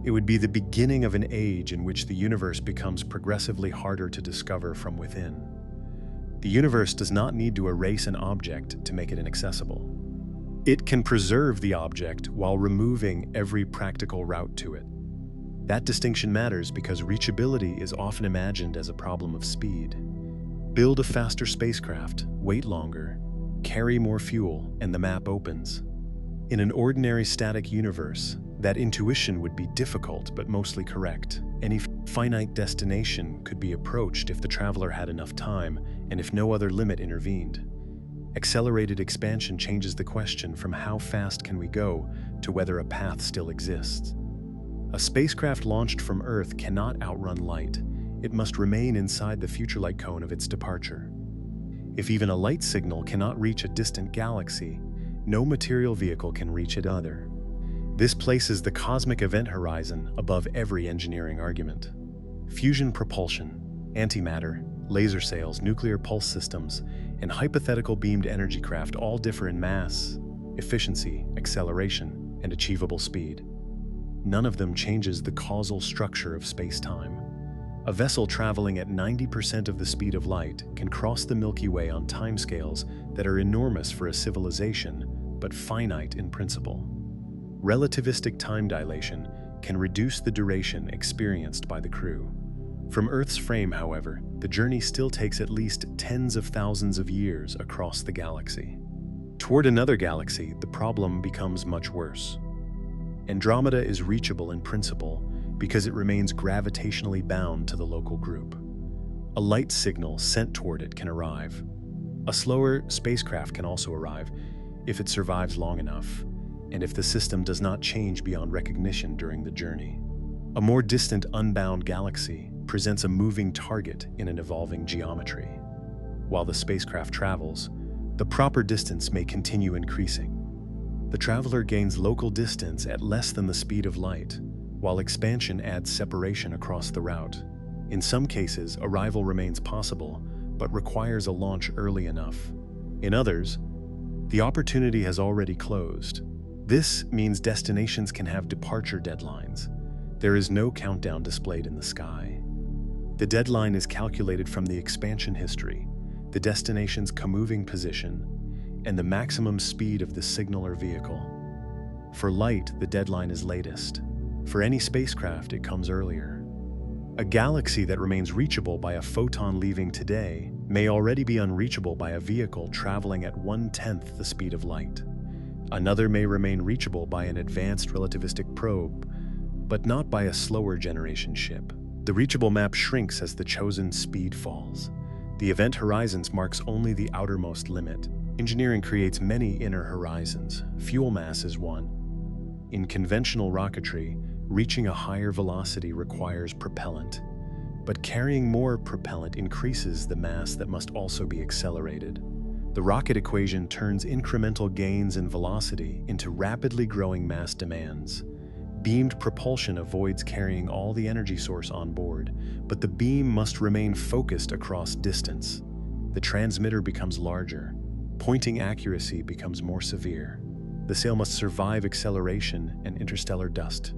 It would be the beginning of an age in which the universe becomes progressively harder to discover from within. The universe does not need to erase an object to make it inaccessible. It can preserve the object while removing every practical route to it. That distinction matters because reachability is often imagined as a problem of speed. Build a faster spacecraft, wait longer, carry more fuel, and the map opens. In an ordinary static universe, that intuition would be difficult but mostly correct. Any finite destination could be approached if the traveler had enough time and if no other limit intervened. Accelerated expansion changes the question from how fast can we go to whether a path still exists. A spacecraft launched from Earth cannot outrun light. It must remain inside the future light cone of its departure. If even a light signal cannot reach a distant galaxy, no material vehicle can reach it either. This places the cosmic event horizon above every engineering argument. Fusion propulsion, antimatter, laser sails, nuclear pulse systems, and hypothetical beamed energy craft all differ in mass, efficiency, acceleration, and achievable speed. None of them changes the causal structure of space-time. A vessel traveling at 90% of the speed of light can cross the Milky Way on timescales that are enormous for a civilization, but finite in principle. Relativistic time dilation can reduce the duration experienced by the crew. From Earth's frame, however, the journey still takes at least tens of thousands of years across the galaxy. Toward another galaxy, the problem becomes much worse. Andromeda is reachable in principle because it remains gravitationally bound to the local group. A light signal sent toward it can arrive. A slower spacecraft can also arrive if it survives long enough, and if the system does not change beyond recognition during the journey. A more distant unbound galaxy presents a moving target in an evolving geometry. While the spacecraft travels, the proper distance may continue increasing. The traveler gains local distance at less than the speed of light, while expansion adds separation across the route. In some cases, arrival remains possible, but requires a launch early enough. In others, the opportunity has already closed. This means destinations can have departure deadlines. There is no countdown displayed in the sky. The deadline is calculated from the expansion history, the destination's moving position, and the maximum speed of the signal or vehicle. For light, the deadline is latest. For any spacecraft, it comes earlier. A galaxy that remains reachable by a photon leaving today may already be unreachable by a vehicle traveling at 1/10 the speed of light. Another may remain reachable by an advanced relativistic probe, but not by a slower generation ship. The reachable map shrinks as the chosen speed falls. The event horizons marks only the outermost limit. Engineering creates many inner horizons. Fuel mass is one. In conventional rocketry, reaching a higher velocity requires propellant, but carrying more propellant increases the mass that must also be accelerated. The rocket equation turns incremental gains in velocity into rapidly growing mass demands. Beamed propulsion avoids carrying all the energy source on board, but the beam must remain focused across distance. The transmitter becomes larger. Pointing accuracy becomes more severe. The sail must survive acceleration and interstellar dust.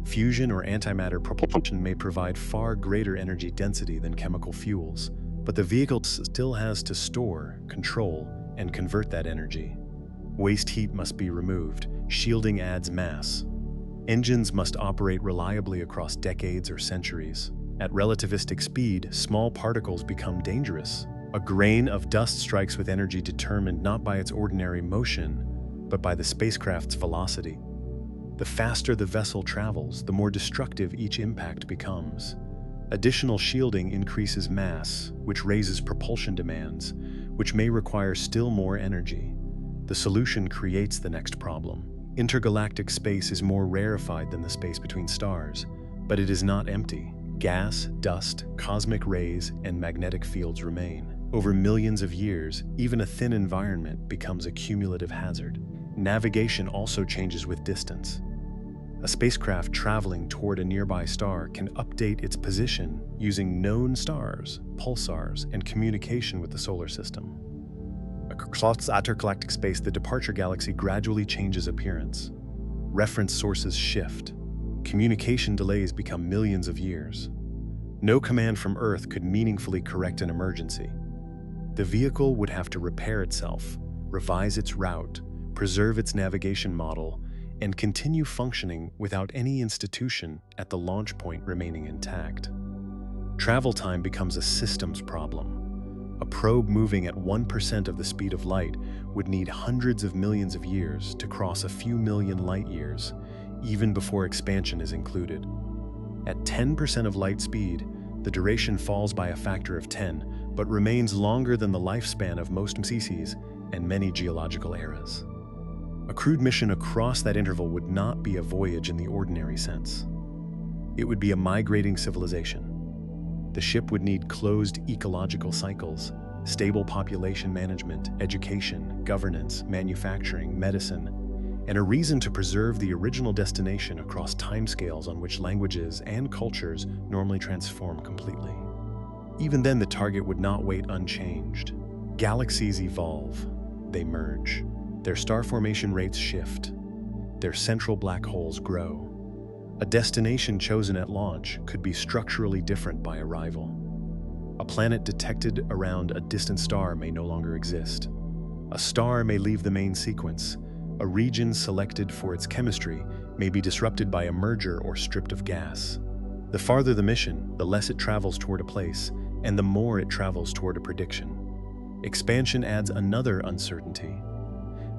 Fusion or antimatter propulsion may provide far greater energy density than chemical fuels, but the vehicle still has to store, control, and convert that energy. Waste heat must be removed. Shielding adds mass. Engines must operate reliably across decades or centuries. At relativistic speed, small particles become dangerous. A grain of dust strikes with energy determined not by its ordinary motion, but by the spacecraft's velocity. The faster the vessel travels, the more destructive each impact becomes. Additional shielding increases mass, which raises propulsion demands, which may require still more energy. The solution creates the next problem. Intergalactic space is more rarefied than the space between stars, but it is not empty. Gas, dust, cosmic rays, and magnetic fields remain. Over millions of years, even a thin environment becomes a cumulative hazard. Navigation also changes with distance. A spacecraft traveling toward a nearby star can update its position using known stars, pulsars, and communication with the solar system. Across intergalactic space, the departure galaxy gradually changes appearance. Reference sources shift. Communication delays become millions of years. No command from Earth could meaningfully correct an emergency. The vehicle would have to repair itself, revise its route, preserve its navigation model, and continue functioning without any institution at the launch point remaining intact. Travel time becomes a systems problem. A probe moving at 1% of the speed of light would need hundreds of millions of years to cross a few million light years, even before expansion is included. At 10% of light speed, the duration falls by a factor of 10, but remains longer than the lifespan of most species and many geological eras. A crewed mission across that interval would not be a voyage in the ordinary sense. It would be a migrating civilization. The ship would need closed ecological cycles, stable population management, education, governance, manufacturing, medicine, and a reason to preserve the original destination across timescales on which languages and cultures normally transform completely. Even then, the target would not wait unchanged. Galaxies evolve. They merge. Their star formation rates shift. Their central black holes grow. A destination chosen at launch could be structurally different by arrival. A planet detected around a distant star may no longer exist. A star may leave the main sequence. A region selected for its chemistry may be disrupted by a merger or stripped of gas. The farther the mission, the less it travels toward a place, and the more it travels toward a prediction. Expansion adds another uncertainty.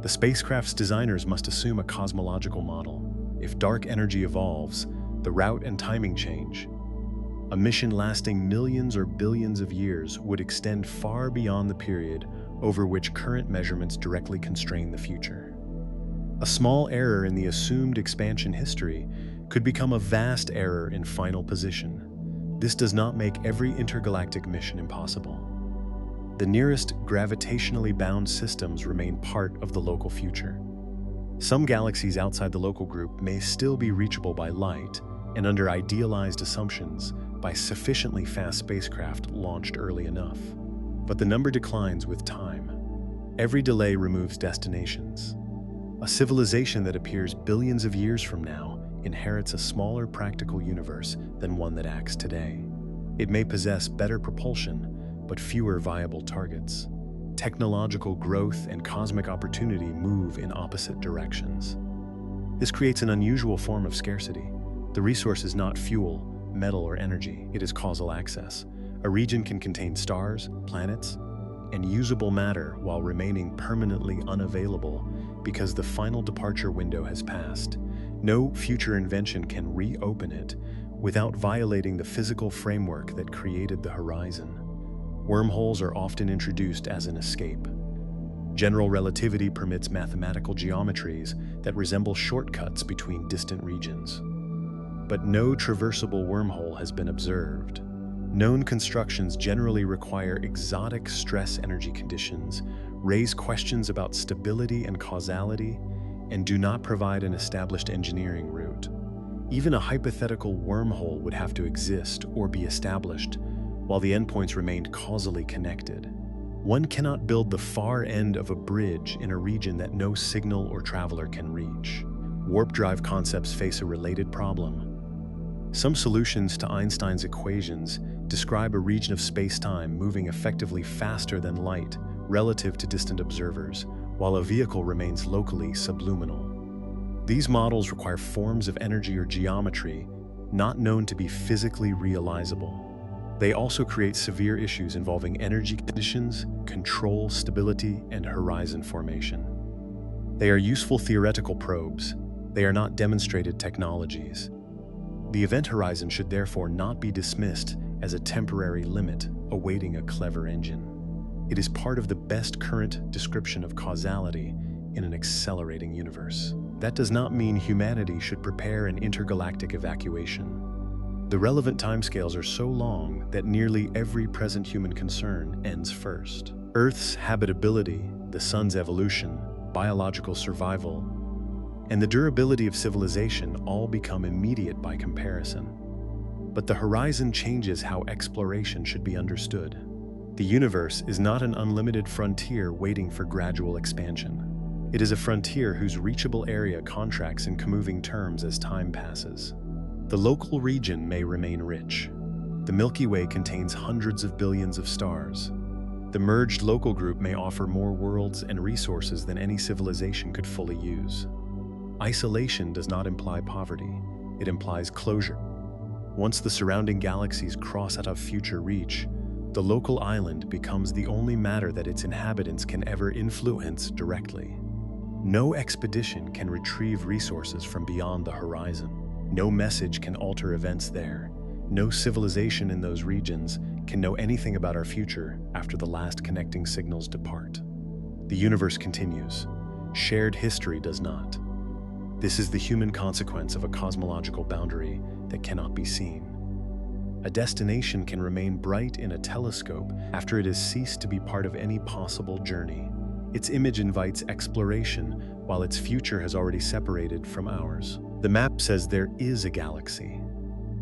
The spacecraft's designers must assume a cosmological model. If dark energy evolves, the route and timing change. A mission lasting millions or billions of years would extend far beyond the period over which current measurements directly constrain the future. A small error in the assumed expansion history could become a vast error in final position. This does not make every intergalactic mission impossible. The nearest gravitationally bound systems remain part of the local future. Some galaxies outside the local group may still be reachable by light and under idealized assumptions by sufficiently fast spacecraft launched early enough. But the number declines with time. Every delay removes destinations. A civilization that appears billions of years from now inherits a smaller practical universe than one that acts today. It may possess better propulsion, but fewer viable targets. Technological growth and cosmic opportunity move in opposite directions. This creates an unusual form of scarcity. The resource is not fuel, metal, or energy. It is causal access. A region can contain stars, planets, and usable matter while remaining permanently unavailable because the final departure window has passed. No future invention can reopen it without violating the physical framework that created the horizon. Wormholes are often introduced as an escape. General relativity permits mathematical geometries that resemble shortcuts between distant regions. But no traversable wormhole has been observed. Known constructions generally require exotic stress energy conditions, raise questions about stability and causality, and do not provide an established engineering route. Even a hypothetical wormhole would have to exist or be established, while the endpoints remained causally connected. One cannot build the far end of a bridge in a region that no signal or traveler can reach. Warp drive concepts face a related problem. Some solutions to Einstein's equations describe a region of space-time moving effectively faster than light relative to distant observers, while a vehicle remains locally subliminal. These models require forms of energy or geometry not known to be physically realizable. They also create severe issues involving energy conditions, control, stability, and horizon formation. They are useful theoretical probes. They are not demonstrated technologies. The event horizon should therefore not be dismissed as a temporary limit awaiting a clever engine. It is part of the best current description of causality in an accelerating universe. That does not mean humanity should prepare an intergalactic evacuation. The relevant timescales are so long that nearly every present human concern ends first. Earth's habitability, the sun's evolution, biological survival, and the durability of civilization all become immediate by comparison. But the horizon changes how exploration should be understood. The universe is not an unlimited frontier waiting for gradual expansion. It is a frontier whose reachable area contracts in moving terms as time passes. The local region may remain rich. The Milky Way contains hundreds of billions of stars. The merged local group may offer more worlds and resources than any civilization could fully use. Isolation does not imply poverty. It implies closure. Once the surrounding galaxies cross out of future reach, the local island becomes the only matter that its inhabitants can ever influence directly. No expedition can retrieve resources from beyond the horizon. No message can alter events there. No civilization in those regions can know anything about our future after the last connecting signals depart. The universe continues. Shared history does not. This is the human consequence of a cosmological boundary that cannot be seen. A destination can remain bright in a telescope after it has ceased to be part of any possible journey. Its image invites exploration, while its future has already separated from ours. The map says there is a galaxy.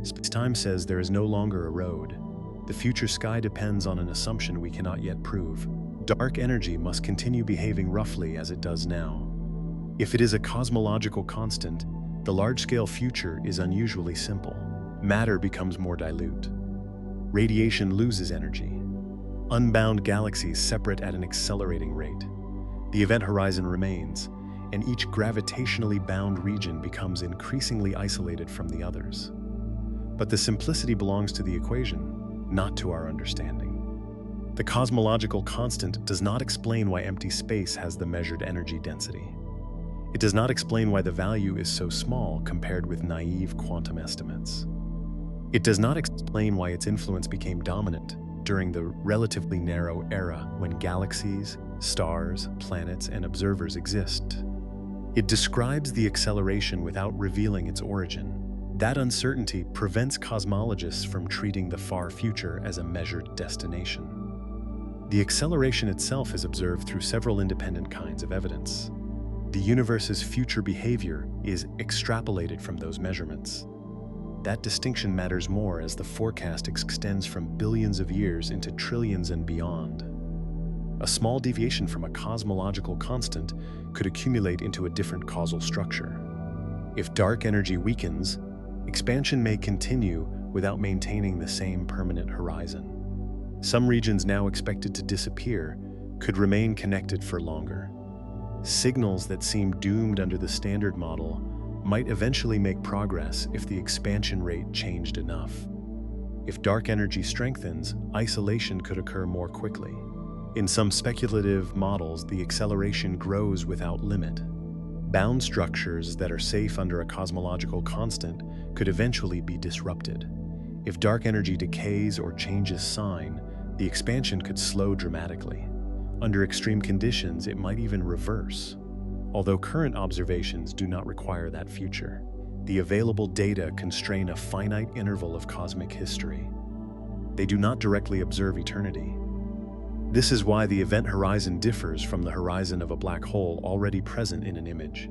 Space-time says there is no longer a road. The future sky depends on an assumption we cannot yet prove. Dark energy must continue behaving roughly as it does now. If it is a cosmological constant, the large-scale future is unusually simple. Matter becomes more dilute. Radiation loses energy. Unbound galaxies separate at an accelerating rate. The event horizon remains, and each gravitationally bound region becomes increasingly isolated from the others. But the simplicity belongs to the equation, not to our understanding. The cosmological constant does not explain why empty space has the measured energy density. It does not explain why the value is so small compared with naive quantum estimates. It does not explain why its influence became dominant during the relatively narrow era when galaxies, stars, planets, and observers exist. It describes the acceleration without revealing its origin. That uncertainty prevents cosmologists from treating the far future as a measured destination. The acceleration itself is observed through several independent kinds of evidence. The universe's future behavior is extrapolated from those measurements. That distinction matters more as the forecast extends from billions of years into trillions and beyond. A small deviation from a cosmological constant could accumulate into a different causal structure. If dark energy weakens, expansion may continue without maintaining the same permanent horizon. Some regions now expected to disappear could remain connected for longer. Signals that seem doomed under the standard model might eventually make progress if the expansion rate changed enough. If dark energy strengthens, isolation could occur more quickly. In some speculative models, the acceleration grows without limit. Bound structures that are safe under a cosmological constant could eventually be disrupted. If dark energy decays or changes sign, the expansion could slow dramatically. Under extreme conditions, it might even reverse. Although current observations do not require that future, the available data constrain a finite interval of cosmic history. They do not directly observe eternity. This is why the event horizon differs from the horizon of a black hole already present in an image.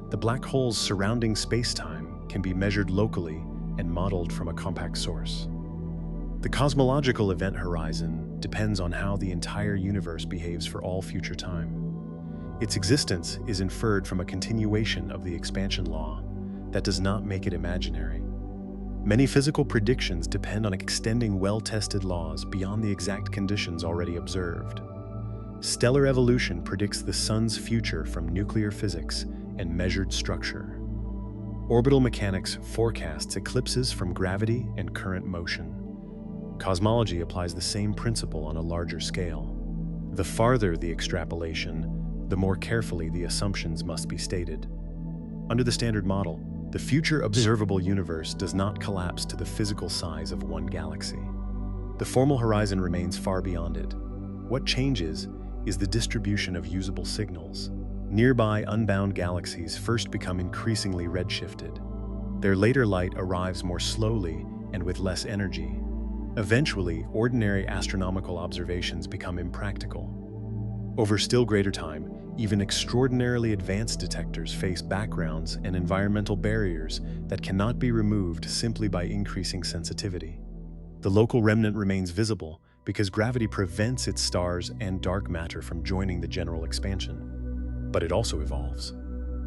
The black hole's surrounding spacetime can be measured locally and modeled from a compact source. The cosmological event horizon depends on how the entire universe behaves for all future time. Its existence is inferred from a continuation of the expansion law that does not make it imaginary. Many physical predictions depend on extending well-tested laws beyond the exact conditions already observed. Stellar evolution predicts the sun's future from nuclear physics and measured structure. Orbital mechanics forecasts eclipses from gravity and current motion. Cosmology applies the same principle on a larger scale. The farther the extrapolation, the more carefully the assumptions must be stated. Under the standard model, the future observable universe does not collapse to the physical size of one galaxy. The formal horizon remains far beyond it. What changes is the distribution of usable signals. Nearby unbound galaxies first become increasingly redshifted. Their later light arrives more slowly and with less energy. Eventually, ordinary astronomical observations become impractical. Over still greater time, even extraordinarily advanced detectors face backgrounds and environmental barriers that cannot be removed simply by increasing sensitivity. The local remnant remains visible because gravity prevents its stars and dark matter from joining the general expansion. But it also evolves.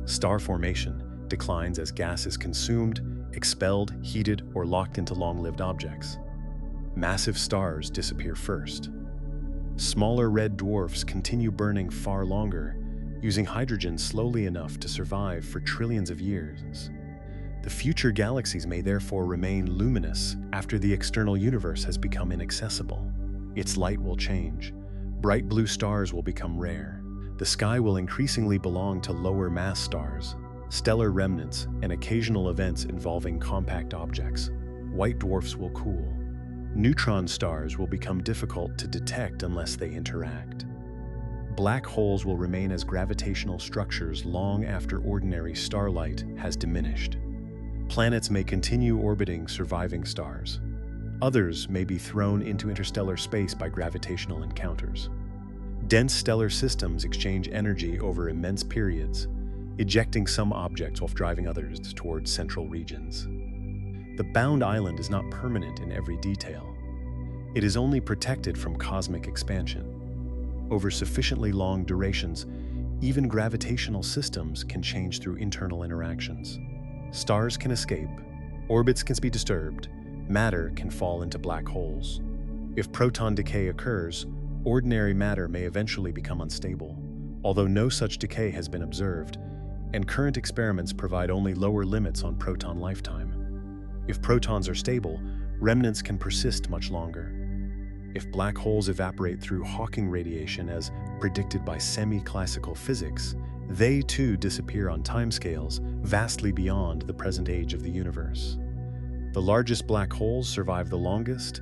Star formation declines as gas is consumed, expelled, heated, or locked into long-lived objects. Massive stars disappear first. Smaller red dwarfs continue burning far longer, using hydrogen slowly enough to survive for trillions of years. The future galaxies may therefore remain luminous after the external universe has become inaccessible. Its light will change. Bright blue stars will become rare. The sky will increasingly belong to lower mass stars, stellar remnants, and occasional events involving compact objects. White dwarfs will cool. Neutron stars will become difficult to detect unless they interact. Black holes will remain as gravitational structures long after ordinary starlight has diminished. Planets may continue orbiting surviving stars. Others may be thrown into interstellar space by gravitational encounters. Dense stellar systems exchange energy over immense periods, ejecting some objects while driving others towards central regions. The bound island is not permanent in every detail. It is only protected from cosmic expansion. Over sufficiently long durations, even gravitational systems can change through internal interactions. Stars can escape, orbits can be disturbed, matter can fall into black holes. If proton decay occurs, ordinary matter may eventually become unstable, although no such decay has been observed, and current experiments provide only lower limits on proton lifetime. If protons are stable, remnants can persist much longer. If black holes evaporate through Hawking radiation as predicted by semi-classical physics, they too disappear on timescales vastly beyond the present age of the universe. The largest black holes survive the longest,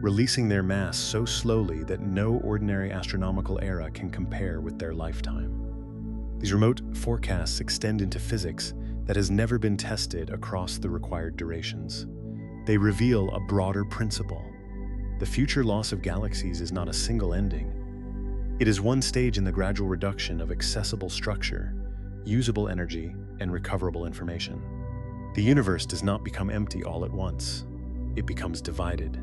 releasing their mass so slowly that no ordinary astronomical era can compare with their lifetime. These remote forecasts extend into physics that has never been tested across the required durations. They reveal a broader principle. The future loss of galaxies is not a single ending. It is one stage in the gradual reduction of accessible structure, usable energy, and recoverable information. The universe does not become empty all at once. It becomes divided.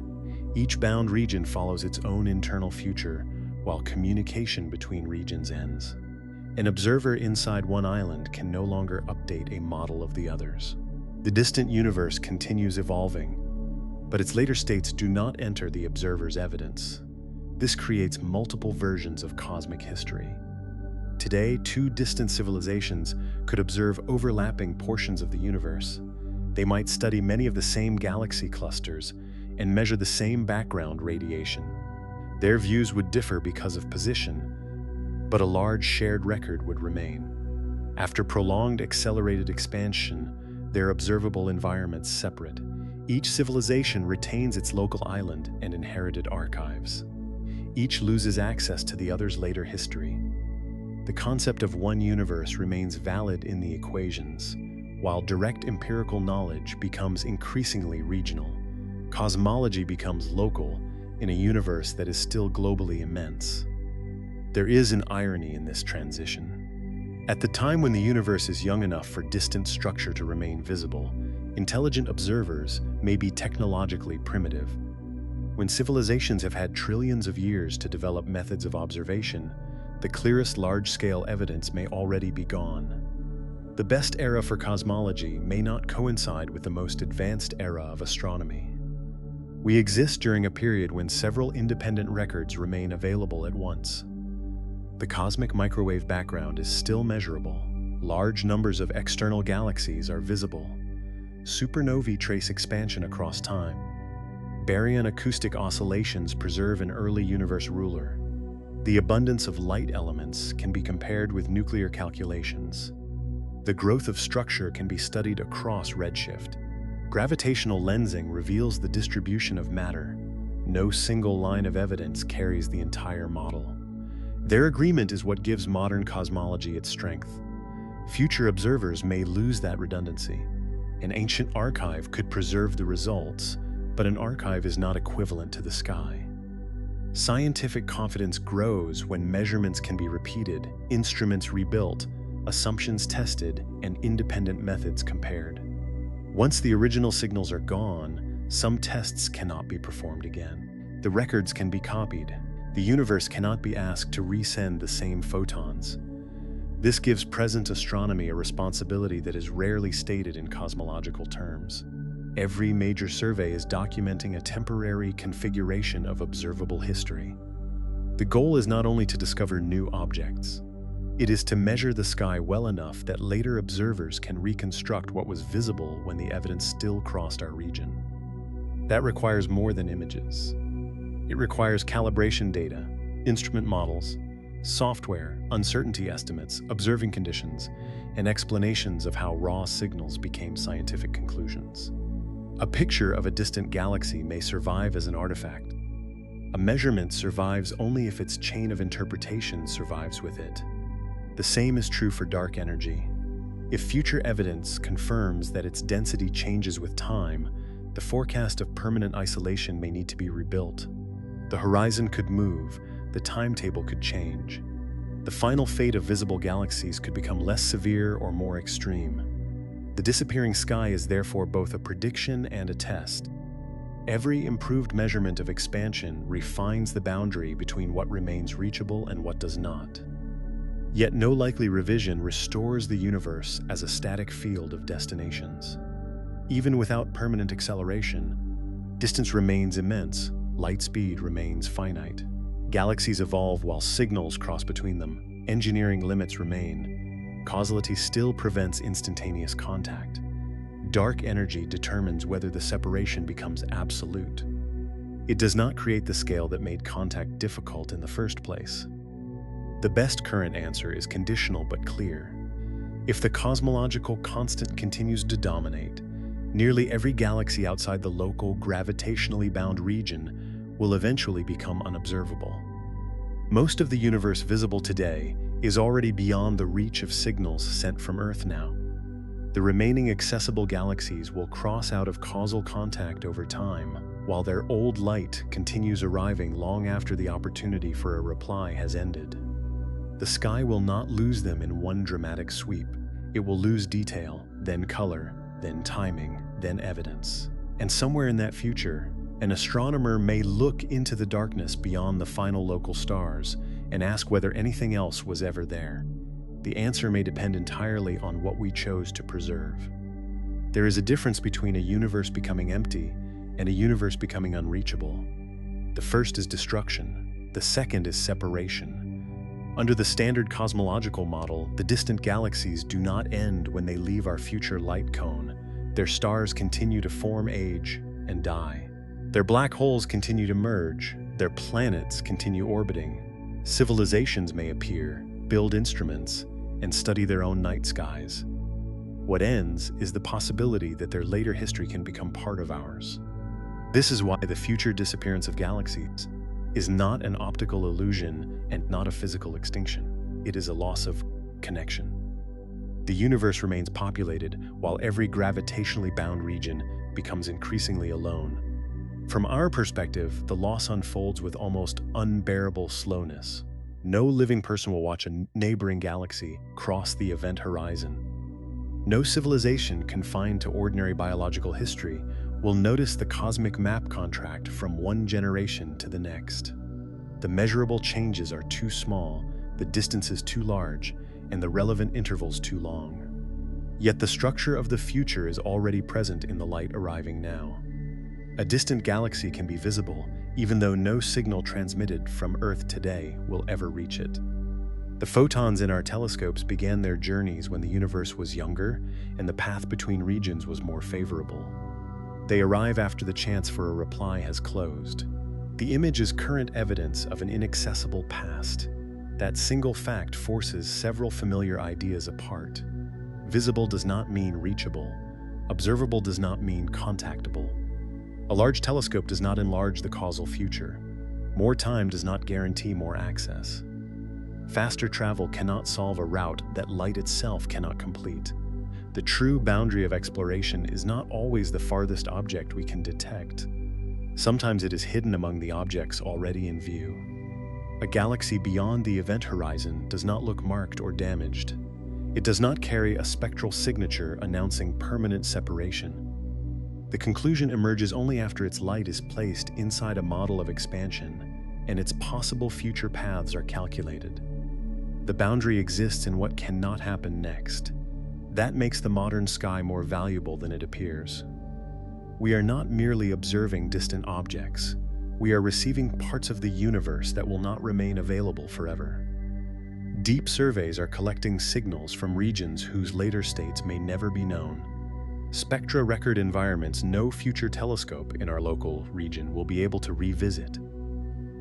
Each bound region follows its own internal future, while communication between regions ends. An observer inside one island can no longer update a model of the others. The distant universe continues evolving, but its later states do not enter the observer's evidence. This creates multiple versions of cosmic history. Today, two distant civilizations could observe overlapping portions of the universe. They might study many of the same galaxy clusters and measure the same background radiation. Their views would differ because of position, but a large shared record would remain. After prolonged accelerated expansion, their observable environments separate. Each civilization retains its local island and inherited archives. Each loses access to the other's later history. The concept of one universe remains valid in the equations, while direct empirical knowledge becomes increasingly regional. Cosmology becomes local in a universe that is still globally immense. There is an irony in this transition. At the time when the universe is young enough for distant structure to remain visible, intelligent observers may be technologically primitive. When civilizations have had trillions of years to develop methods of observation, the clearest large-scale evidence may already be gone. The best era for cosmology may not coincide with the most advanced era of astronomy. We exist during a period when several independent records remain available at once. The cosmic microwave background is still measurable. Large numbers of external galaxies are visible. Supernovae trace expansion across time. Baryon acoustic oscillations preserve an early universe ruler. The abundance of light elements can be compared with nuclear calculations. The growth of structure can be studied across redshift. Gravitational lensing reveals the distribution of matter. No single line of evidence carries the entire model. Their agreement is what gives modern cosmology its strength. Future observers may lose that redundancy. An ancient archive could preserve the results, but an archive is not equivalent to the sky. Scientific confidence grows when measurements can be repeated, instruments rebuilt, assumptions tested, and independent methods compared. Once the original signals are gone, some tests cannot be performed again. The records can be copied. The universe cannot be asked to resend the same photons. This gives present astronomy a responsibility that is rarely stated in cosmological terms. Every major survey is documenting a temporary configuration of observable history. The goal is not only to discover new objects. It is to measure the sky well enough that later observers can reconstruct what was visible when the evidence still crossed our region. That requires more than images. It requires calibration data, instrument models, software, uncertainty estimates, observing conditions, and explanations of how raw signals became scientific conclusions. A picture of a distant galaxy may survive as an artifact. A measurement survives only if its chain of interpretation survives with it. The same is true for dark energy. If future evidence confirms that its density changes with time, the forecast of permanent isolation may need to be rebuilt. The horizon could move, the timetable could change. The final fate of visible galaxies could become less severe or more extreme. The disappearing sky is therefore both a prediction and a test. Every improved measurement of expansion refines the boundary between what remains reachable and what does not. Yet no likely revision restores the universe as a static field of destinations. Even without permanent acceleration, distance remains immense, light speed remains finite. Galaxies evolve while signals cross between them. Engineering limits remain. Causality still prevents instantaneous contact. Dark energy determines whether the separation becomes absolute. It does not create the scale that made contact difficult in the first place. The best current answer is conditional but clear. If the cosmological constant continues to dominate, nearly every galaxy outside the local, gravitationally bound region will eventually become unobservable. Most of the universe visible today is already beyond the reach of signals sent from Earth now. The remaining accessible galaxies will cross out of causal contact over time, while their old light continues arriving long after the opportunity for a reply has ended. The sky will not lose them in one dramatic sweep. It will lose detail, then color, then timing, then evidence. And somewhere in that future, an astronomer may look into the darkness beyond the final local stars and ask whether anything else was ever there. The answer may depend entirely on what we chose to preserve. There is a difference between a universe becoming empty and a universe becoming unreachable. The first is destruction. The second is separation. Under the standard cosmological model, the distant galaxies do not end when they leave our future light cone. Their stars continue to form, age, and die. Their black holes continue to merge. Their planets continue orbiting. Civilizations may appear, build instruments, and study their own night skies. What ends is the possibility that their later history can become part of ours. This is why the future disappearance of galaxies is not an optical illusion and not a physical extinction. It is a loss of connection. The universe remains populated while every gravitationally bound region becomes increasingly alone. From our perspective, the loss unfolds with almost unbearable slowness. No living person will watch a neighboring galaxy cross the event horizon. No civilization confined to ordinary biological history will notice the cosmic map contract from one generation to the next. The measurable changes are too small, the distances too large, and the relevant intervals too long. Yet the structure of the future is already present in the light arriving now. A distant galaxy can be visible, even though no signal transmitted from Earth today will ever reach it. The photons in our telescopes began their journeys when the universe was younger and the path between regions was more favorable. They arrive after the chance for a reply has closed. The image is current evidence of an inaccessible past. That single fact forces several familiar ideas apart. Visible does not mean reachable. Observable does not mean contactable. A large telescope does not enlarge the causal future. More time does not guarantee more access. Faster travel cannot solve a route that light itself cannot complete. The true boundary of exploration is not always the farthest object we can detect. Sometimes it is hidden among the objects already in view. A galaxy beyond the event horizon does not look marked or damaged. It does not carry a spectral signature announcing permanent separation. The conclusion emerges only after its light is placed inside a model of expansion and its possible future paths are calculated. The boundary exists in what cannot happen next. That makes the modern sky more valuable than it appears. We are not merely observing distant objects. We are receiving parts of the universe that will not remain available forever. Deep surveys are collecting signals from regions whose later states may never be known. Spectra record environments no future telescope in our local region will be able to revisit.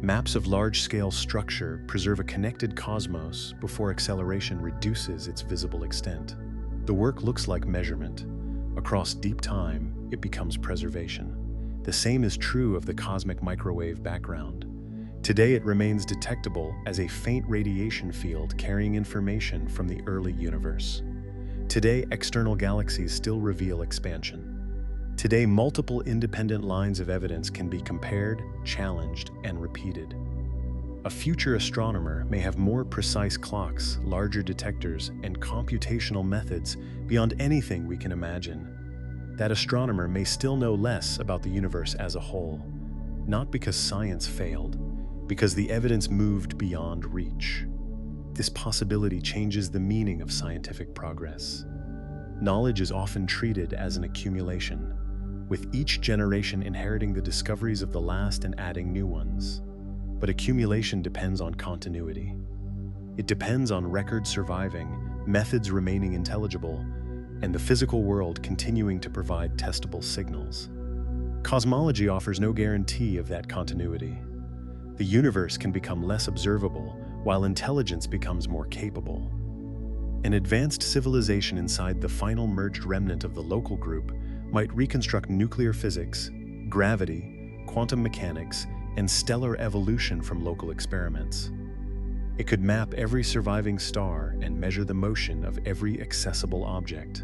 Maps of large-scale structure preserve a connected cosmos before acceleration reduces its visible extent. The work looks like measurement. Across deep time, it becomes preservation. The same is true of the cosmic microwave background. Today it remains detectable as a faint radiation field carrying information from the early universe. Today, external galaxies still reveal expansion. Today, multiple independent lines of evidence can be compared, challenged, and repeated. A future astronomer may have more precise clocks, larger detectors, and computational methods beyond anything we can imagine. That astronomer may still know less about the universe as a whole, not because science failed, because the evidence moved beyond reach. This possibility changes the meaning of scientific progress. Knowledge is often treated as an accumulation, with each generation inheriting the discoveries of the last and adding new ones. But accumulation depends on continuity. It depends on records surviving, methods remaining intelligible, and the physical world continuing to provide testable signals. Cosmology offers no guarantee of that continuity. The universe can become less observable, while intelligence becomes more capable. An advanced civilization inside the final merged remnant of the local group might reconstruct nuclear physics, gravity, quantum mechanics, and stellar evolution from local experiments. It could map every surviving star and measure the motion of every accessible object.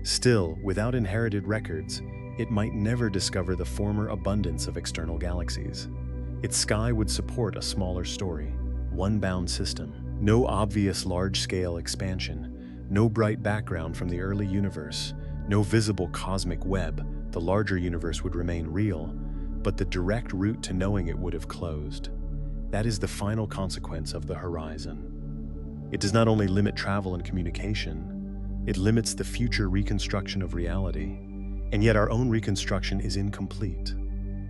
Still, without inherited records, it might never discover the former abundance of external galaxies. Its sky would support a smaller story, one bound system. No obvious large-scale expansion, no bright background from the early universe, no visible cosmic web. The larger universe would remain real, but the direct route to knowing it would have closed. That is the final consequence of the horizon. It does not only limit travel and communication, it limits the future reconstruction of reality. And yet our own reconstruction is incomplete.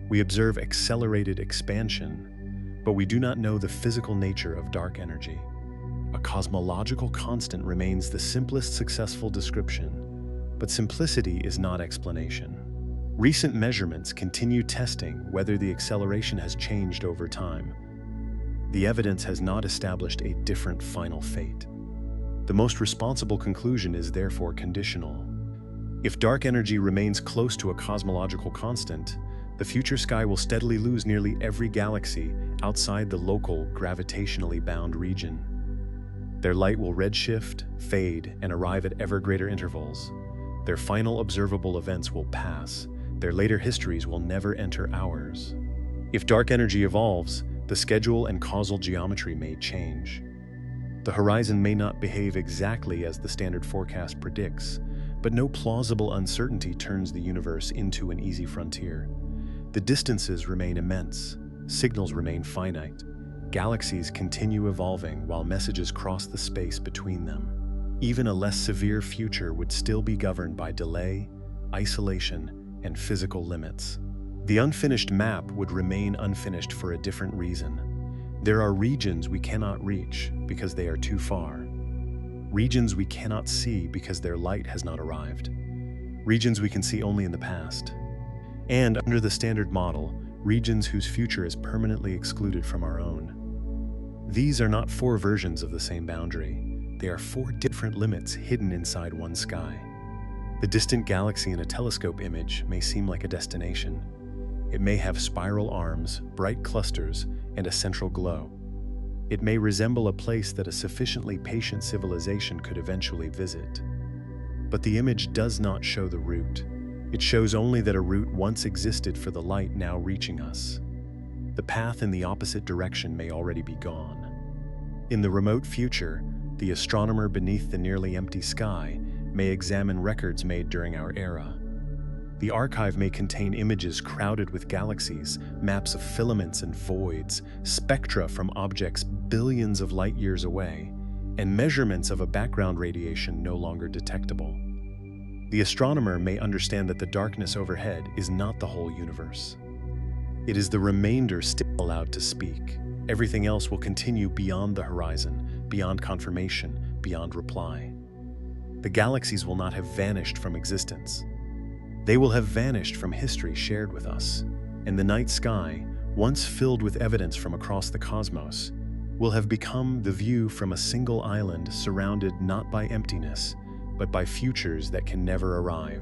We observe accelerated expansion, but we do not know the physical nature of dark energy. A cosmological constant remains the simplest successful description, but simplicity is not explanation. Recent measurements continue testing whether the acceleration has changed over time. The evidence has not established a different final fate. The most responsible conclusion is therefore conditional. If dark energy remains close to a cosmological constant, the future sky will steadily lose nearly every galaxy outside the local, gravitationally bound region. Their light will redshift, fade, and arrive at ever greater intervals. Their final observable events will pass. Their later histories will never enter ours. If dark energy evolves, the schedule and causal geometry may change. The horizon may not behave exactly as the standard forecast predicts, but no plausible uncertainty turns the universe into an easy frontier. The distances remain immense, signals remain finite, galaxies continue evolving while messages cross the space between them. Even a less severe future would still be governed by delay, isolation, and physical limits. The unfinished map would remain unfinished for a different reason. There are regions we cannot reach because they are too far. Regions we cannot see because their light has not arrived. Regions we can see only in the past. And under the standard model, regions whose future is permanently excluded from our own. These are not four versions of the same boundary. They are four different limits hidden inside one sky. The distant galaxy in a telescope image may seem like a destination. It may have spiral arms, bright clusters, and a central glow. It may resemble a place that a sufficiently patient civilization could eventually visit. But the image does not show the route. It shows only that a route once existed for the light now reaching us. The path in the opposite direction may already be gone. In the remote future, the astronomer beneath the nearly empty sky may examine records made during our era. The archive may contain images crowded with galaxies, maps of filaments and voids, spectra from objects billions of light years away, and measurements of a background radiation no longer detectable. The astronomer may understand that the darkness overhead is not the whole universe. It is the remainder still allowed to speak. Everything else will continue beyond the horizon, beyond confirmation, beyond reply. The galaxies will not have vanished from existence. They will have vanished from history shared with us, and the night sky, once filled with evidence from across the cosmos, will have become the view from a single island surrounded not by emptiness, but by futures that can never arrive.